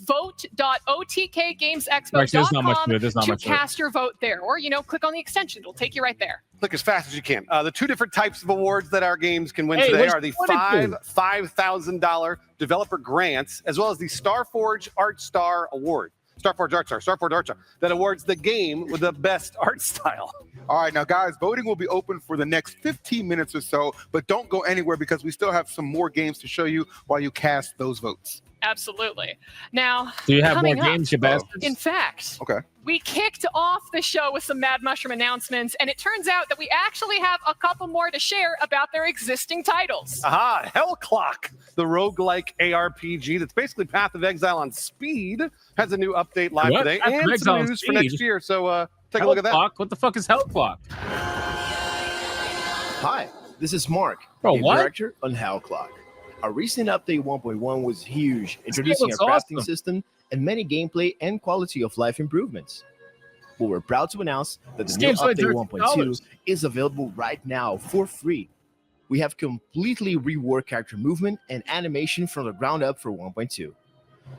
Actually, there's not much vote.otkgamesexpo.com to it. There's not to much to it. cast your vote there. Or, click on the extension. It'll take you right there. Click as fast as you can. The two different types of awards that our games can win Hey, today which are the one did you? $5,000 developer grants, as well as the Starforge Art Star Award. Starforge Art Star, that awards the game with the best art style. All right, now guys, voting will be open for the next 15 minutes or so, but don't go anywhere because we still have some more games to show you while you cast those votes. Absolutely. Now, Do you have more coming up, games, you bastards? in fact, Okay. we kicked off the show with some Mad Mushroom announcements, and it turns out that we actually have a couple more to share about their existing titles. Aha, Hellclock, the roguelike ARPG that's basically Path of Exile on speed, has a new update live What? today Path of and Exile some on news for next Speed? year. So take a look at that. Hellclock? What the fuck is Hellclock? Hi, this is Mark, Bro, game what? director on Hellclock. Our recent update 1.1 was huge, introducing a looks crafting awesome. system and many gameplay and quality of life improvements. But we're proud to announce that the This new game's like update $13. 1.2 is available right now for free. We have completely reworked character movement and animation from the ground up for 1.2.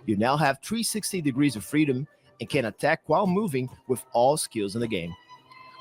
You now have 360 degrees of freedom and can attack while moving with all skills in the game.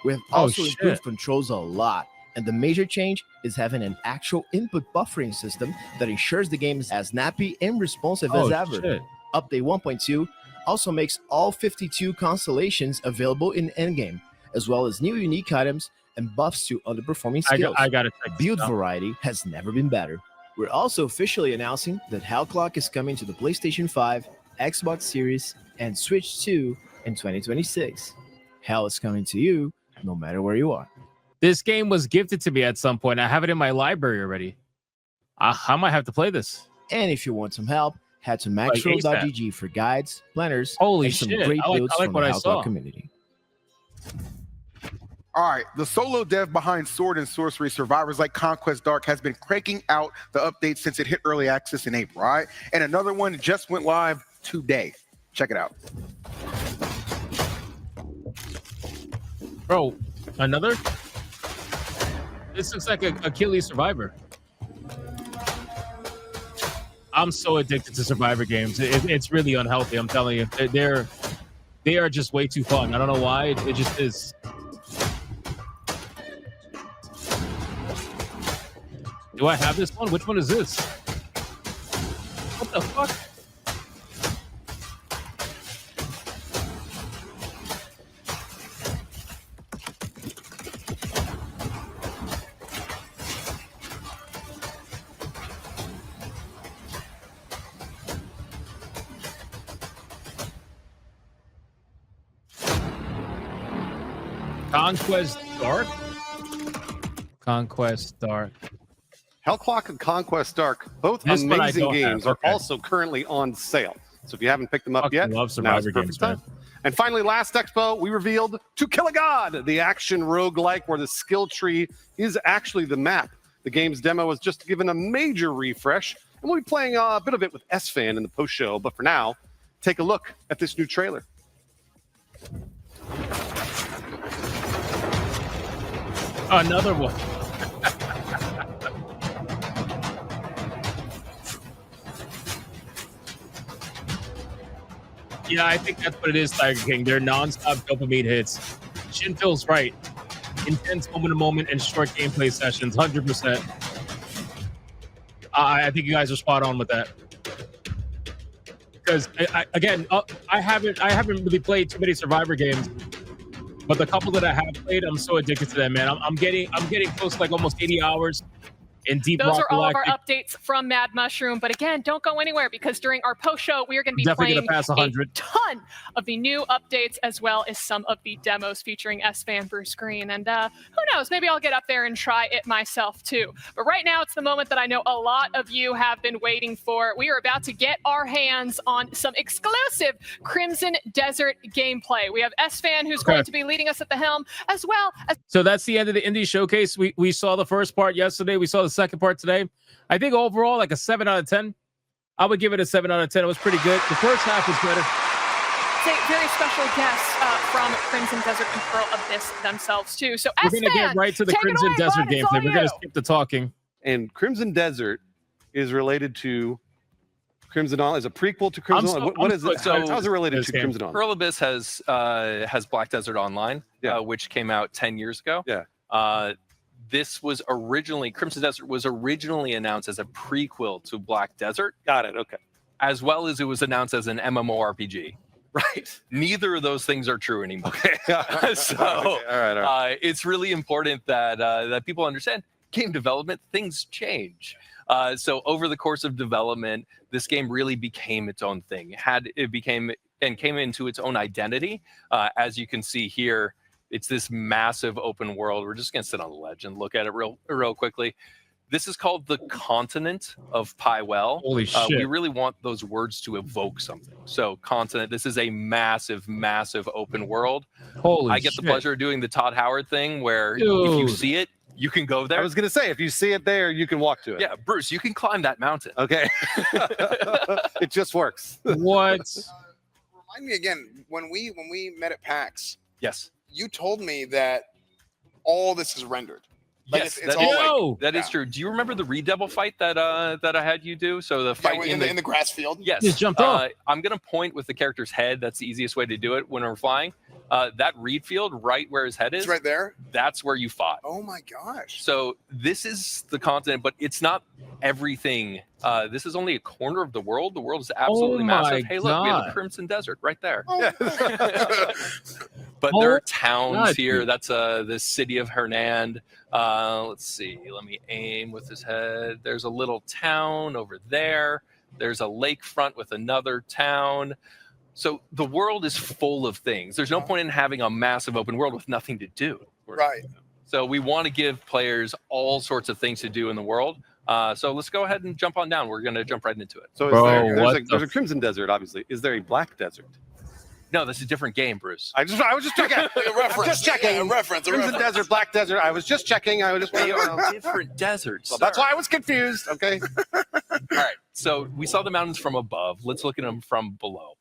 We have Oh, also shit. improved controls a lot, and the major change is having an actual input buffering system that ensures the game is as snappy and responsive as Oh, ever. shit. Update 1.2 also makes all 52 constellations available in endgame, as well as new unique items and buffs to underperforming skills. I gotta check this Build out. variety has never been better. We're also officially announcing that Hellclock is coming to the PlayStation 5, Xbox Series, and Switch 2 in 2026. Hell is coming to you, no matter where you are. This game was gifted to me at some point. I have it in my library already. I might have to play this. And if you want some help, head to Like maxroll.gg for guides, planners, Holy and some shit, great I like builds from what the I Hellclock saw. community. All right, the solo dev behind Sword and Sorcery Survivors like Conquest Dark has been cranking out the updates since it hit early access in April, all right? And another one just went live today. Check it out. Bro, another? This looks like a Achilles Survivor. I'm so addicted to Survivor games. It's really unhealthy, I'm telling you. They are just way too fun. I don't know why. It just is. Do I have this one? Which one is this? What the fuck? Conquest Dark? Conquest Dark. Hellclock and Conquest Dark, both This one I amazing don't have, games, are okay. also currently on sale. So if you haven't picked them up Fucking yet, love now's Survivor the perfect games, time. man. And finally, last expo, we revealed To Kill a God, the action roguelike where the skill tree is actually the map. The game's demo was just given a major refresh, and we'll be playing a bit of it with S-Fan in the post-show. But for now, take a look at this new trailer. Another one. Yeah, I think that's what it is, Tiger King. They're nonstop dopamine hits. Shin feels right. Intense moment to moment and short gameplay sessions, 100%. I think you guys are spot on with that. Because I haven't really played too many Survivor games, but the couple that I have played, I'm so addicted to them, man. I'm getting close to like almost 80 hours in Deep Those Rock are all of our Galactic. updates from Mad Mushroom. But again, don't go anywhere because during our post show, we are going to be Definitely playing gonna pass 100. a ton of the new updates as well as some of the demos featuring S-Fan Bruce Green. And who knows, maybe I'll get up there and try it myself too. But right now, it's the moment that I know a lot of you have been waiting for. We are about to get our hands on some exclusive Crimson Desert gameplay. We have S-Fan who's Okay. going to be leading us at the helm, as well as So that's the end of the indie showcase. We saw the first part yesterday. We saw the the second part today. I think overall, like a 7 out of 10. I would give it a 7 out of 10. It was pretty good. The first half was better. It's a very special guest from Crimson Desert and Pearl Abyss themselves, too. So, We're going to get right to the Crimson Desert gameplay. We're going to skip the talking. And Crimson Desert is related to Crimson Dawn. Is a prequel to Crimson Dawn. What is it? How's it related to Crimson Dawn? Pearl Abyss has Black Desert Online, which came out 10 years ago. Yeah. This was originally Crimson Desert was originally announced as a prequel to Black Desert. Got it. Okay. As well as it was announced as an MMORPG. Right. Neither of those things are true anymore. Okay. So Okay. All right. it's really important that that people understand game development, things change. So over the course of development, this game really became its own thing. Came into its own identity. As you can see here, it's this massive open world. We're just gonna sit on the ledge and look at it real quickly. This is called the continent of Pywell. Holy shit. We really want those words to evoke something. So continent, this is a massive, massive open world. Holy I get the shit. pleasure of doing the Todd Howard thing where if you Dude. see it, you can go there. I was going to say, if you see it there, you can walk to it. Yeah, Bruce, you can climb that mountain. Okay. It just works. What? Remind me again, when we met at PAX, Yes. you told me that all this is rendered. Like Yes, it's that all is, that is true. Do you remember the Redouble fight that I had you do? So the fight in the grass field. Yes. Just jumped off. I'm gonna point with the character's head. That's the easiest way to do it when we're flying. That reed field right where his head is. It's right there. That's where you fought. Oh my gosh. So this is the continent, but it's not everything. This is only a corner of the world. The world is absolutely my massive. Hey, look, we have the God. Crimson Desert right there. Oh, But there Oh, are towns God, here. dude. That's the city of Hernand. Let's see. Let me aim with his head. There's a little town over there. There's a lakefront with another town. So the world is full of things. There's no point in having a massive open world with nothing to do. Right. So we want to give players all sorts of things to do in the world. So let's go ahead and jump on down. We're going to jump right into it. So there's a Crimson Desert, obviously. Is there a Black Desert? No, this is a different game, Bruce. I was just checking. A reference. Just checking. Yeah, a reference. Crimson Desert, Black Desert. I was just checking. I was just. They are different deserts. Well, that's why I was confused. Okay. All right. So we saw the mountains from above. Let's look at them from below.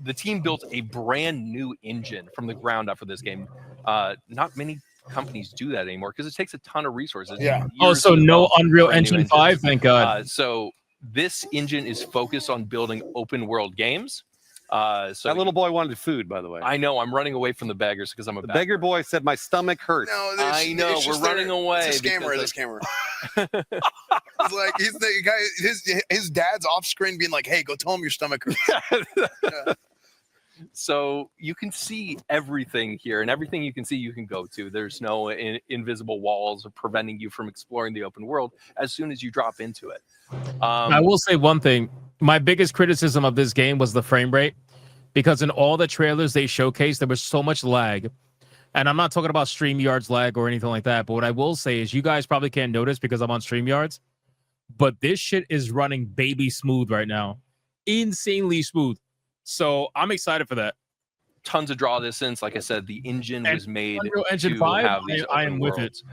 The team built a brand new engine from the ground up for this game. Not many companies do that anymore because it takes a ton of resources. Yeah. Oh, so no Unreal brand new Engine 5? Thank God. So this engine is focused on building open world games. So That little boy wanted food, by the way. I know I'm running away from the beggars because I'm a The beggar. beggar boy said, "My stomach hurts." No, I know, it's we're just running away It's a scammer. because It's a scammer. It's like he's the guy. His dad's off screen being like, "Hey, go tell him your stomach hurts." So you can see everything here, and everything you can see, you can go to. There's no invisible walls preventing you from exploring the open world as soon as you drop into it. I will say one thing. My biggest criticism of this game was the frame rate, because in all the trailers they showcased, there was so much lag. And I'm not talking about StreamYard's lag or anything like that, but what I will say is you guys probably can't notice because I'm on StreamYards, but this shit is running baby smooth right now. Insanely smooth. So I'm excited for that. Tons of draw distance. Like I said, the engine And was made Unreal Engine to 5, have these I open am with it. worlds.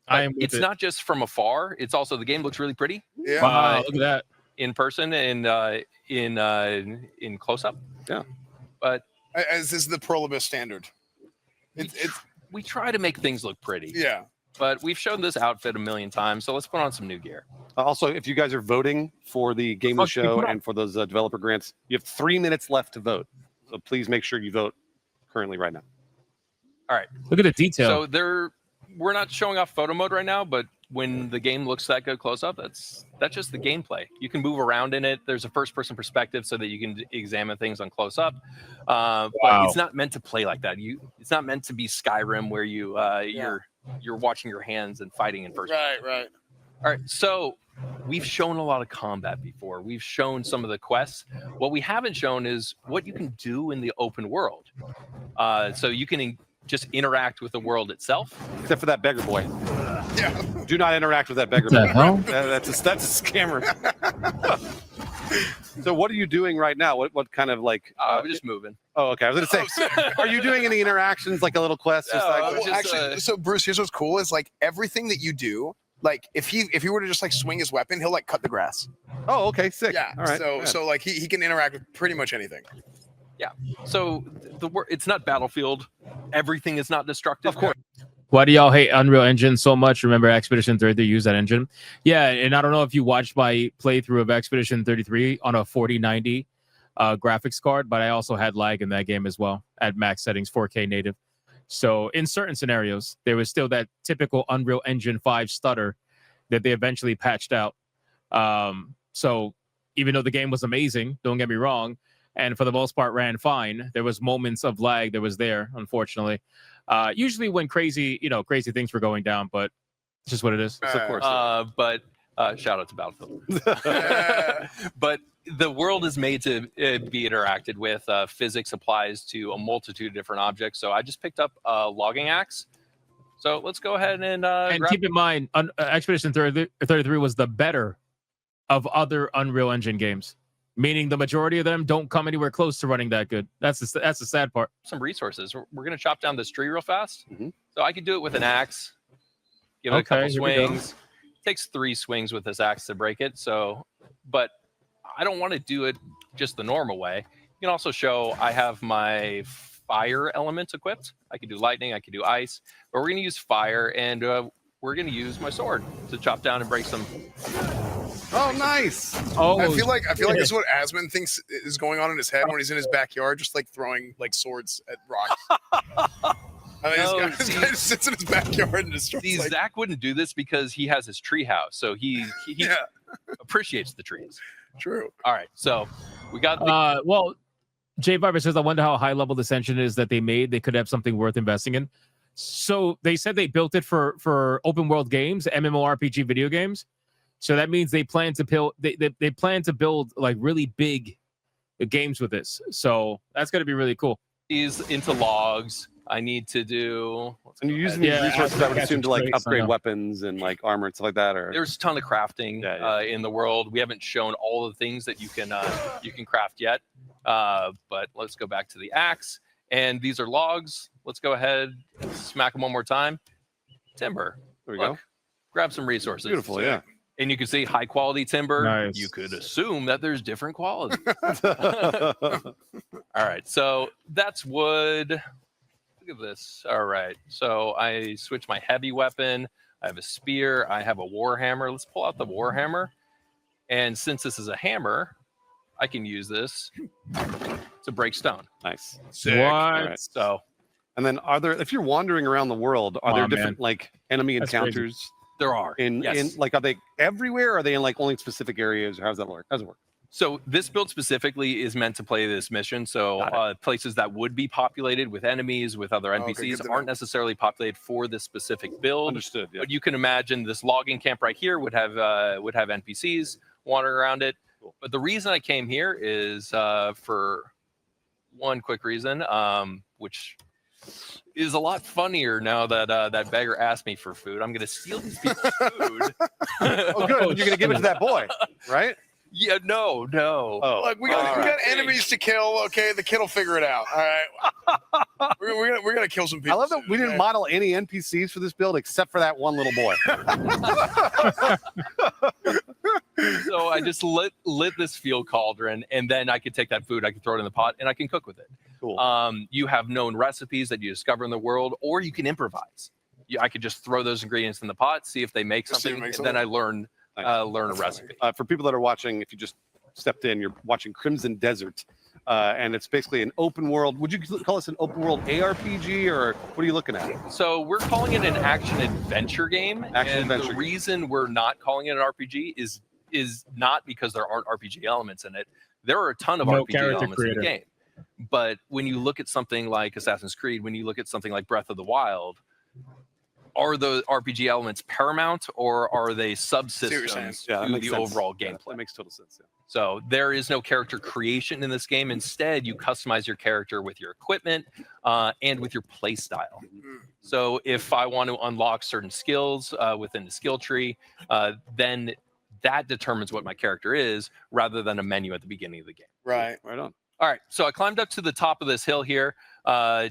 I am with It's it. not just from afar. It's also the game looks really pretty. Yeah. Wow, look at that. In person and in close up. Yeah. But As is the Pearl Abyss standard. we try to make things look pretty. Yeah. But we've shown this outfit a million times, so let's put on some new gear. Also, if you guys are voting for the Game of the Show and for those developer grants, you have 3 minutes left to vote. So please make sure you vote currently right now. All right. Look at the detail. So we're not showing off photo mode right now, but when the game looks that good close up, that's just the gameplay. You can move around in it. There's a first person perspective so that you can examine things on close up. But it's not meant to play like that. It's not meant to be Skyrim where you're watching your hands and fighting in person. Right. All right. So we've shown a lot of combat before. We've shown some of the quests. What we haven't shown is what you can do in the open world. So you can just interact with the world itself. Except for that beggar boy. Yeah. Do not interact with that beggar What the boy. hell? That's a scammer. So what are you doing right now? What kind of like? We're just moving. Oh, okay. I was going to say, are you doing any interactions, like a little quest? Just like, Well, actually, so Bruce, here's what's cool is like everything that you do Like if he were to just like swing his weapon, he'll like cut the grass. Oh, okay, sick. Yeah. All right. So like he can interact with pretty much anything. Yeah. So it's not Battlefield. Everything is not destructive. Of course. Why do y'all hate Unreal Engine so much? Remember Expedition 33 used that engine? Yeah, and I don't know if you watched my playthrough of Expedition 33 on a 4090 graphics card, but I also had lag in that game as well at max settings, 4K native. So in certain scenarios, there was still that typical Unreal Engine 5 stutter that they eventually patched out. So even though the game was amazing, don't get me wrong, and for the most part ran fine, there was moments of lag that was there, unfortunately. Usually when crazy things were going down, but it's just what it is. Of course. But shout out to Battlefield. But the world is made to be interacted with. Physics applies to a multitude of different objects. So I just picked up a logging axe. So let's go ahead and keep in mind, Expedition 33 was the better of other Unreal Engine games, meaning the majority of them don't come anywhere close to running that good. That's the sad part. some resources. We're going to chop down this tree real fast. So I could do it with an axe. Give it a couple here we go. swings. Takes 3 swings with this axe to break it. So, but I don't want to do it just the normal way. You can also show I have my fire elements equipped. I can do lightning, I can do ice, but we're going to use fire, and we're going to use my sword to chop down and break some. Oh, nice. Oh, I feel like this is what Asmund thinks is going on in his head when he's in his backyard, just like throwing like swords at rocks. I mean, this guy just sits in his backyard and just See, Zach wouldn't do this because he has his tree house, so he appreciates the trees. True. All right, so we got the well, Jay Barber says, I wonder how high level this engine is that they made. They could have something worth investing in. So they said they built it for open world games, MMORPG video games. So that means they plan to build they plan to build like really big games with this. So that's going to be really cool. these into logs. I need to do. And you're using these resources, I would assume, to like upgrade weapons and like armor and stuff like that, or There's a ton of crafting in the world. We haven't shown all the things that you can craft yet, but let's go back to the axe. And these are logs. Let's go ahead, smack them one more time. Timber. There we go. Grab some resources. Beautiful, yeah. And you can see high quality timber. Nice. You could assume that there's different qualities. All right, so that's wood. Look at this. All right, so I switch my heavy weapon. I have a spear. I have a war hammer. Let's pull out the war hammer. And since this is a hammer, I can use this to break stone. Nice. Sick. All What? right. So, and then are there, if you're wandering around the world, are Come there on, different man. like enemy That's crazy. encounters? There are. In like, are they everywhere? Or are they in like only specific areas? Or how does that work? How does it work? So this build specifically is meant to play this mission. So places that would be populated with enemies, with other okay, NPCs, good to aren't necessarily populated for this specific build. Understood. Yeah. But you can imagine this logging camp right here would have NPCs wandering around it. But the reason I came here is for one quick reason, which is a lot funnier now that that beggar asked me for food. I'm going to steal these people's food. Oh, good. You're going to give it to that boy, right? Yeah, no. Oh, Look, we got enemies to kill. Okay, the kid will figure it out. All right, we're gonna kill some people. I love that we didn't model any NPCs for this build except for that one little boy. So I just lit this fuel cauldron, and then I could take that food, I could throw it in the pot, and I can cook with it. Cool. You have known recipes that you discover in the world, or you can improvise. I could just throw those ingredients in the pot, see if they make something, and then I learn a recipe. For people that are watching, if you just stepped in, you're watching Crimson Desert, and it's basically an open world. Would you call this an open world ARPG, or what are you looking at? So we're calling it an action adventure game. Action and adventure the game. reason we're not calling it an RPG is not because there aren't RPG elements in it. There are a ton of No RPG character elements in the creator. game. But when you look at something like Assassin's Creed, when you look at something like Breath of the Wild, are the RPG elements paramount, or are they subsystems Yeah, that to makes the sense. overall Yeah, gameplay? that makes total sense. Yeah. So there is no character creation in this game. Instead, you customize your character with your equipment and with your play style. So if I want to unlock certain skills within the skill tree, then that determines what my character is, rather than a menu at the beginning of the game. Right. Right on. All right, so I climbed up to the top of this hill here.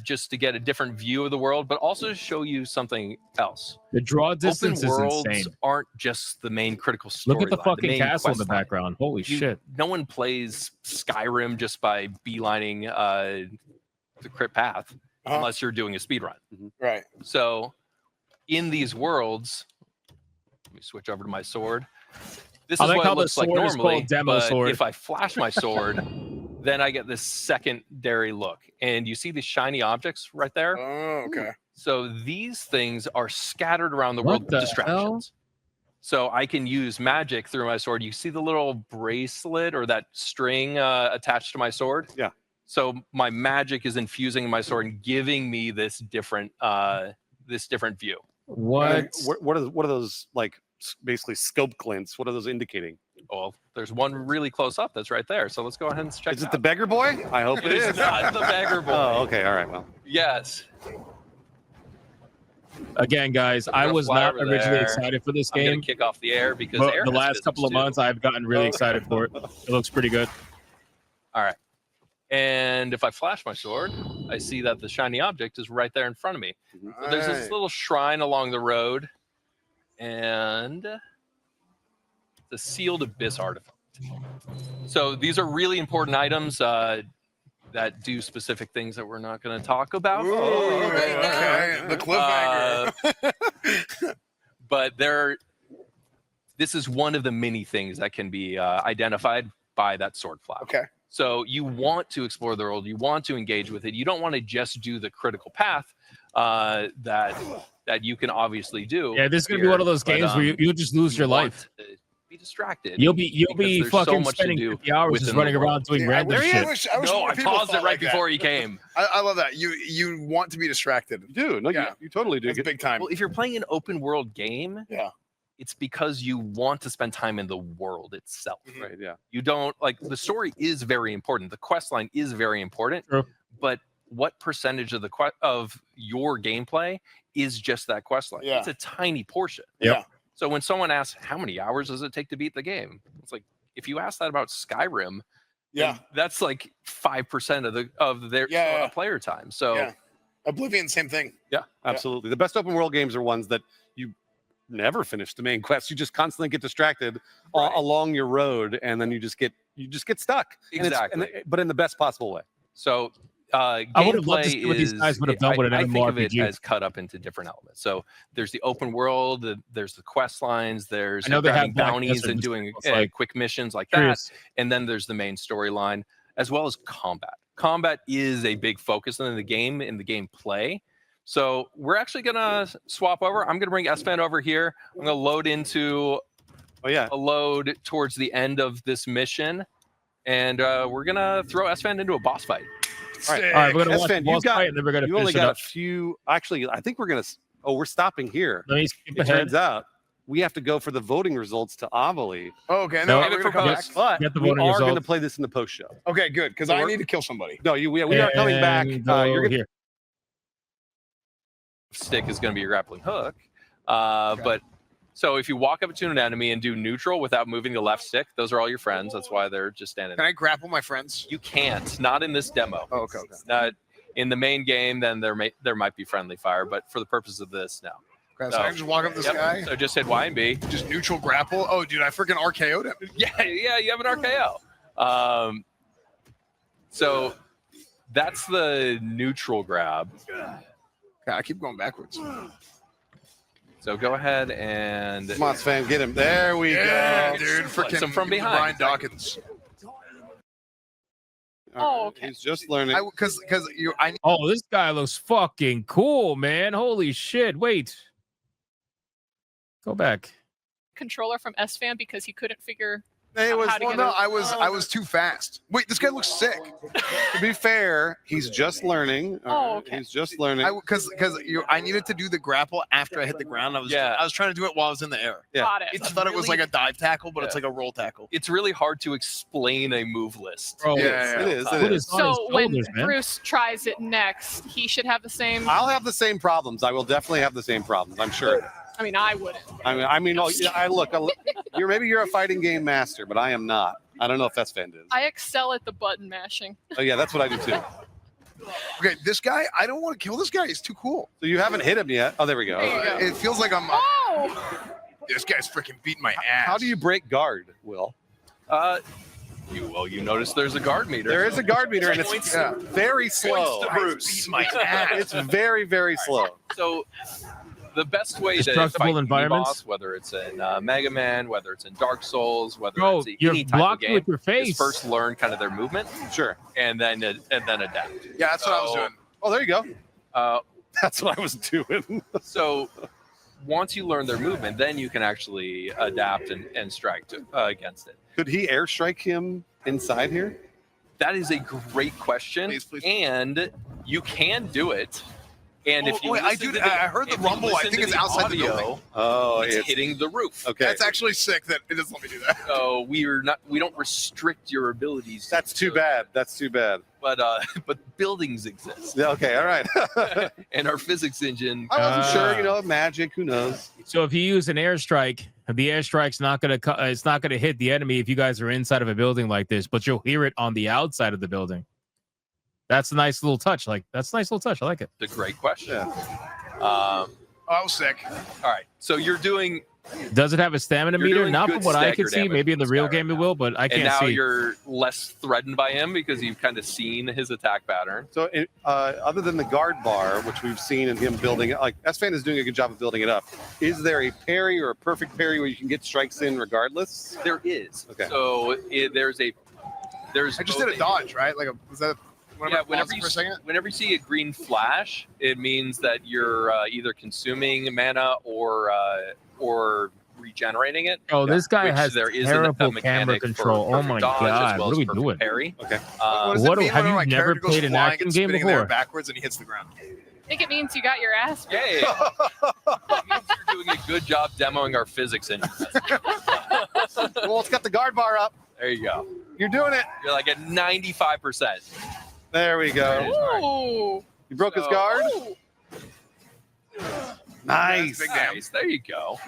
just to get a different view of the world, but also to show you something else. The draw distance Open is worlds insane. aren't just the main critical story. Look at the fucking main castle in the quest line. background. Holy shit. No one plays Skyrim just by beelining the crit path unless you're doing a speed run. Right. So in these worlds, let me switch over to my sword. This I is like what how it the looks like sword is normally. called demo But sword. if I flash my sword, then I get this secondary look. And you see the shiny objects right there? Oh, okay. So these things are scattered around the world What the with distractions. So I can use magic through my sword. You see the little bracelet or that string attached to my sword? Yeah. So my magic is infusing my sword and giving me this different view. What? What are those like? Basically, scope glints. What are those indicating? Well, there's one really close up that's right there. So let's go ahead and check. Is it the beggar boy? I hope it is. It's not the beggar boy. Oh, okay. All right. Well. Yes. Again, guys, I gonna was fly not over originally there. excited for this I'm gonna game. kick off the air because But air the has last business couple of too. months, I've gotten really excited for it. It looks pretty good. All right. And if I flash my sword, I see that the shiny object is right there in front of me. So there's this Right. little shrine along the road, and the sealed abyss artifact. So these are really important items that do specific things that we're not going to talk about. Okay. The cliffhanger. But this is one of the many things that can be identified by that sword flower. Okay. So you want to explore the world, you want to engage with it. You don't want to just do the critical path that you can obviously do. Yeah, this is gonna be one of those games where you'll just lose your want life. to Be distracted. You'll be because there's fucking much to spending do 50 hours just within the running world. around doing See, random I shit. wish No, more I people paused it thought right like that. before you came. I love that. You want to be distracted. Dude, no, you totally do. That's big time. Well, if you're playing an open world game, Yeah. it's because you want to spend time in the world itself. Right. Yeah. You don't like the story is very important. The quest line is very important. True. But what percentage of of your gameplay is just that quest line? Yeah. It's a tiny portion. Yep. So when someone asks how many hours does it take to beat the game, it's like if you ask that about Skyrim, Yeah. then that's like 5% of their Yeah. player time. So Yeah. Oblivion, same thing. Yeah, absolutely. The best open world games are ones that you never finish the main quest. You just constantly get distracted along your road, and then you just get stuck. And Exactly. but in the best possible way. So I would have loved to gameplay see what these guys would have done with an I think of it MMORPG. as cut up into different elements. So there's the open world, there's the quest lines, there's I know they grabbing have Black bounties Desert and and doing stuff, like- quick missions like that, Curious. and then there's the main storyline as well as combat. Combat is a big focus in the game, in the gameplay. So we're actually gonna swap over. I'm gonna bring S-Man over here. I'm gonna load into a load towards the end of this mission, and we're gonna throw S-Man into a boss fight. All right, we're gonna watch Sven, the boss fight and then we're gonna you only finish it got up. a few. Actually, I think we're gonna. Oh, we're stopping here. Let me skip It ahead. turns out we have to go for the voting results to Avali. Oh, okay. No, No, we're gonna come back. But Get the we voting are going to results. play this in the post show. Okay, good. Because I need to kill somebody. No, we are coming back. And, You're gonna, here. Stick is going to be your grappling hook. But so if you walk up to an enemy and do neutral without moving the left stick, those are all your friends. That's why they're just standing Can there. I grapple my friends? You can't, not in this demo. Oh, okay. In the main game, then there might be friendly fire, but for the purpose of this, no. Okay, so I can just walk up to this guy? So just hit Y and B. Just neutral grapple? Oh, dude, I freaking RKO'd him. Yeah, you have an RKO. So that's the neutral grab. Okay, I keep going backwards. So go ahead and Come on, Sven, get him. There we Yeah, go. dude, freaking So from behind. Brian Dawkins. Oh, okay. He's just learning. Because Oh, this guy looks fucking cool, man. Holy shit. Wait. Go back. Controller from SFan because he couldn't figure It was how to well, get no, it. I was too fast. Wait, this guy looks sick. To be fair, he's just learning. Oh, okay. He's just learning. Because I needed to do the grapple after I hit the ground. I was trying to do it while I was in the air. Yeah. Got it. I thought it was like a dive tackle, but it's like a roll tackle. It's really hard to explain a move list. Bro, Yeah, it is. Put It his is. on his So when shoulders, man. Bruce tries it next, he should have the same. I'll have the same problems. I will definitely have the same problems. I'm sure. I mean, I wouldn't. I mean, you're a fighting game master, but I am not. I don't know if that's Sven is. I excel at the button mashing. Oh yeah, that's what I do too. Okay, this guy, I don't want to kill this guy. He's too cool. So you haven't hit him yet. Oh, there we go. It feels like I'm. Oh! This guy's freaking beating my ass. How do you break guard, Will? You notice there's a guard meter. There is a guard meter, and it's Points- very slow. points to Bruce. My ass. It's very, very slow. So the best way to Destructible fight environments? any boss, whether it's in Mega Man, whether it's in Dark Souls, whether Bro, it's you're any type of blocking game, with your face. is first learn kind of their movement. Sure. And then adapt. Yeah, that's what I was doing. Oh, there you go. That's what I was doing. So once you learn their movement, then you can actually adapt and strike against it. Could he airstrike him inside here? That is a great question. Please. And you can do it. And if you wait, I listen do. to I heard the if you rumble. I listen think to it's the outside the audio, building. Oh, it's hitting the roof. Okay. That's actually sick that it doesn't let me do that. So we don't restrict your abilities. That's too bad. That's too bad. But buildings exist. Yeah, okay, all right. And our physics engine. I wasn't sure, magic, who knows? So if you use an airstrike, the airstrike's not gonna it's not gonna hit the enemy if you guys are inside of a building like this, but you'll hear it on the outside of the building. That's a nice little touch. That's a nice little touch. I like it. It's a great question. I was sick. All right. So you're doing. Does it have a stamina You're meter? doing Not good from what I can stagger see. damage Maybe in the with real Sky game it will, but I And can't now see. you're less threatened by him because you've kind of seen his attack pattern. So, other than the guard bar, which we've seen in him building it, like S-Fan is doing a good job of building it up. Is there a parry or a perfect parry where you can get strikes in regardless? There is. Okay. So there's. I just did a dodge, right? Like, was that? Whenever you see a green flash, it means that you're either consuming mana or regenerating it. Oh, this guy which has there is terrible a mechanic camera control. For Oh my dodge, god, as well what are as we perfect doing? Parry. Okay. What have you never played an action game before? Backwards and he hits the ground. I think it means you got your ass. Yay! It means you're doing a good job demoing our physics engine. Well, it's got the guard bar up. There you go. You're doing it. You're like at 95%. There we go. Ooh. You broke his guard. Ooh. Nice. Big damn. Nice. There you go.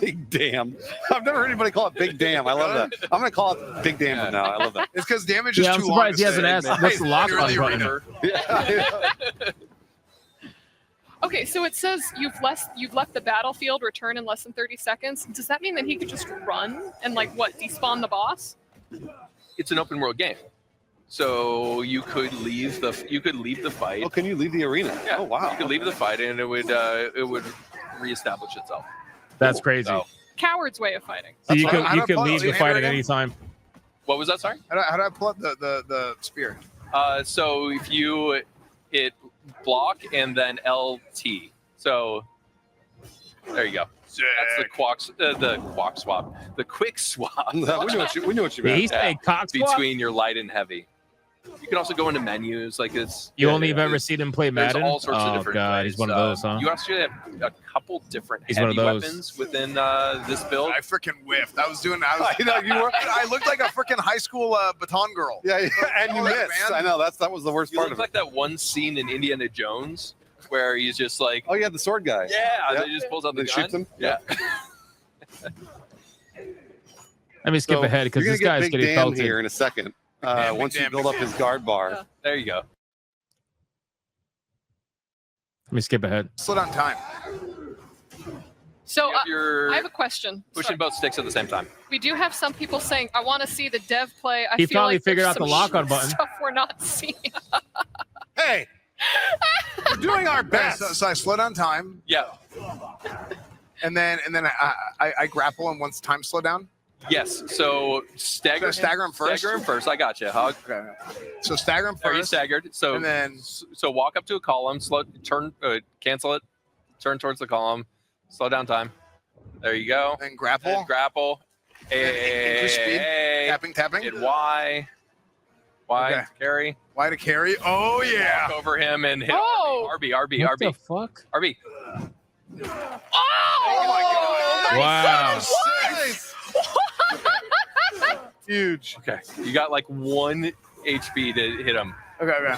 Big damn. I've never heard anybody call it big damn. I love that. I'm gonna call it big damn from now. I love that. It's because damage is Yeah, I'm too long. surprised he hasn't asked what's the lock on button. Okay, so it says you've left the battlefield, return in less than 30 seconds. Does that mean that he could just run and despawn the boss? It's an open world game, so you could leave the fight. Oh, can you leave the arena? Yeah. Oh, wow. You could leave the fight and it would reestablish itself. That's crazy. So, Coward's way of fighting. So you How do I can pull leave out the the fight at hammer any time. what was that? Sorry. How do I pull up the spear? So if it block and then LT. So there you go. That's the quack swap. The quick swap. we knew what you Did he meant. say cock swap? Between your light and heavy. You can also go into menus like this. You only have ever seen him play There's Madden? all sorts of Oh different god, ways. he's one of those, huh? You actually have a couple different He's one heavy of those. weapons within this build. I freaking whiffed. I looked like a freaking high school baton girl. Yeah, and you Oh, missed. man. I know that was the worst You part look of it. like that one scene in Indiana Jones where he's just like, Oh yeah, the sword guy. yeah, Yep. he just pulls out the Then gun. shoots him. Yeah. Let me skip So, ahead because you're this gonna guy's get Big getting Damn pelted. here in a second. Damn, Once Big you Damn, build Big up his Damn. guard bar. There you go. Let me skip ahead. Slow down time. So You're I have a question. pushing both sticks at the same time. We do have some people saying, I want to see the dev play. I He feel probably like there's figured out the some lock-on button. Stuff we're not seeing. Hey, we're doing our best. So I slow down time, Yeah. and then I grapple, and once time slow down. Yes. So stagger. Stagger him first? Stagger him first. I got you. Hug. Okay. So stagger him Are you first, staggered? So and then so walk up to a column. Slow. Turn. Cancel it. Turn towards the column. Slow down time. There you go. then grapple. And grapple. Increase speed. Tapping. Hit Y. Y. Okay. Carry. Y to carry. Oh yeah. Walk over him and hit Oh! RB. RB. What RB. the fuck? RB. Oh my god. Wow. Nice. Huge. Okay. You got like 1 HP to hit him. Okay.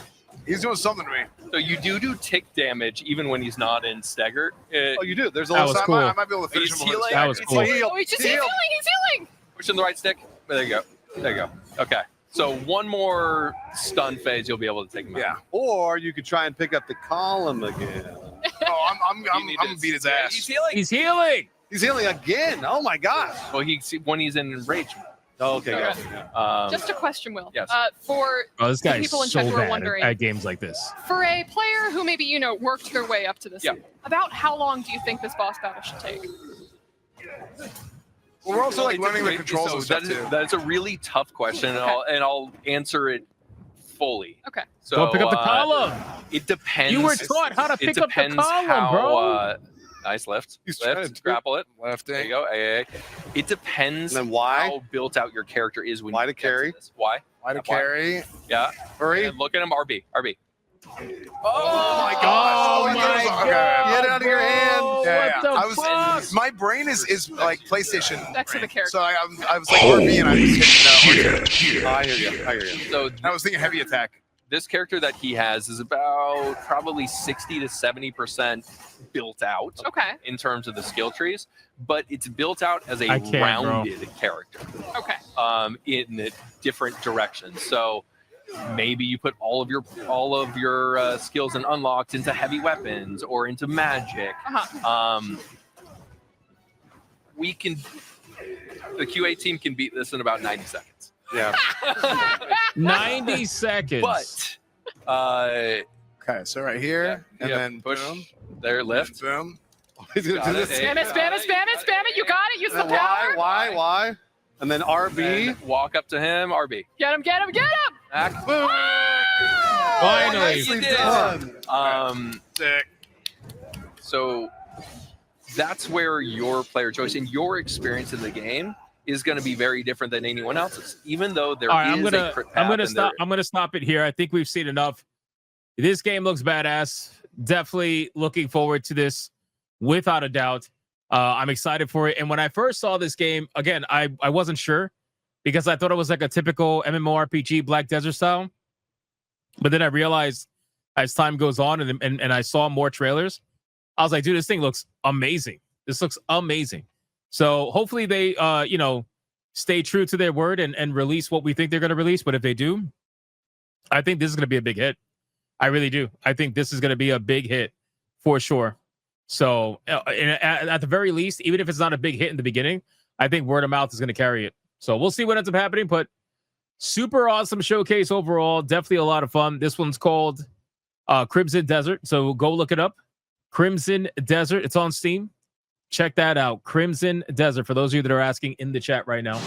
He's doing something to me. So you do tick damage even when he's not in stagger. Oh, you do. There's a That little. was So cool. I might be able to finish He's him. with healing. That was cool. Heal. Oh, he's healing. He's healing. Push in the right stick. There you go. There you go. Okay. So one more stun phase, you'll be able to take him out. Yeah. Or you could try and pick up the column again. Oh, I'm gonna beat his ass. He's healing. He's healing. He's healing again. Oh my gosh. Well, when he's in rage mode. Oh, okay. Okay. Gotcha. Just a question, Will. Yes. For Oh, this the guy people in is chat so who are bad wondering, at games like this. for a player who maybe worked their way up to this, about how long do you think this boss battle should take? Well, we're also like It's a learning the great- controls so and stuff too. That's a really tough question, and I'll answer it fully. Okay. So Go pick up the column. It depends. You were taught how to pick up the depends column, how, bro. Nice lift. He's trying Lift. to Grapple it. Lefting. There you go. Hey. It depends And then why? how built out your character is when Why you to get to carry? this. Why? Why to Why? carry? Yeah. Hurry. And look at him. RB. Oh my gosh! Oh he my goes- God. okay. Get out of your hand. Bro, Yeah, what the I was. fuck? My brain is like PlayStation. Next to the character. So I was like RB and I was hitting Shit. I hear you. I hear you. So I was thinking heavy attack. this character that he has is about probably 60 to 70% built out Okay. in terms of the skill trees, but it's built out as a I can't, bro. rounded character Okay. in the different directions. So maybe you put all of your skills and unlocks into heavy weapons or into magic. The QA team can beat this in about 90 seconds. Yeah. 90 seconds. But Okay, so right here, and yeah, then push boom, there, lift. boom. He's gonna do Got it. this. Spam it, spam it, spam it, spam it. You got it. Use the And then power. Why? And then RB. And walk up to him, RB. Get him, get him, get him. Back. Boom. Finally. Nicely You did. done. Sick. So that's where your player choice and your experience in the game is going to be very different than anyone else's. Even though there is All right, a crit path and I'm gonna stop it here. I think we've seen enough. This game looks badass. Definitely looking forward to this, without a doubt. I'm excited for it. And when I first saw this game, again, I wasn't sure because I thought it was like a typical MMORPG Black Desert style. But then I realized as time goes on and I saw more trailers, I was like, dude, this thing looks amazing. This looks amazing. So hopefully they, stay true to their word and release what we think they're going to release. But if they do, I think this is going to be a big hit. I really do. I think this is going to be a big hit for sure. So at the very least, even if it's not a big hit in the beginning, I think word of mouth is going to carry it. So we'll see what ends up happening. But super awesome showcase overall. Definitely a lot of fun. This one's called Crimson Desert. So go look it up. Crimson Desert. It's on Steam. Check that out. Crimson Desert. For those of you that are asking in the chat right now.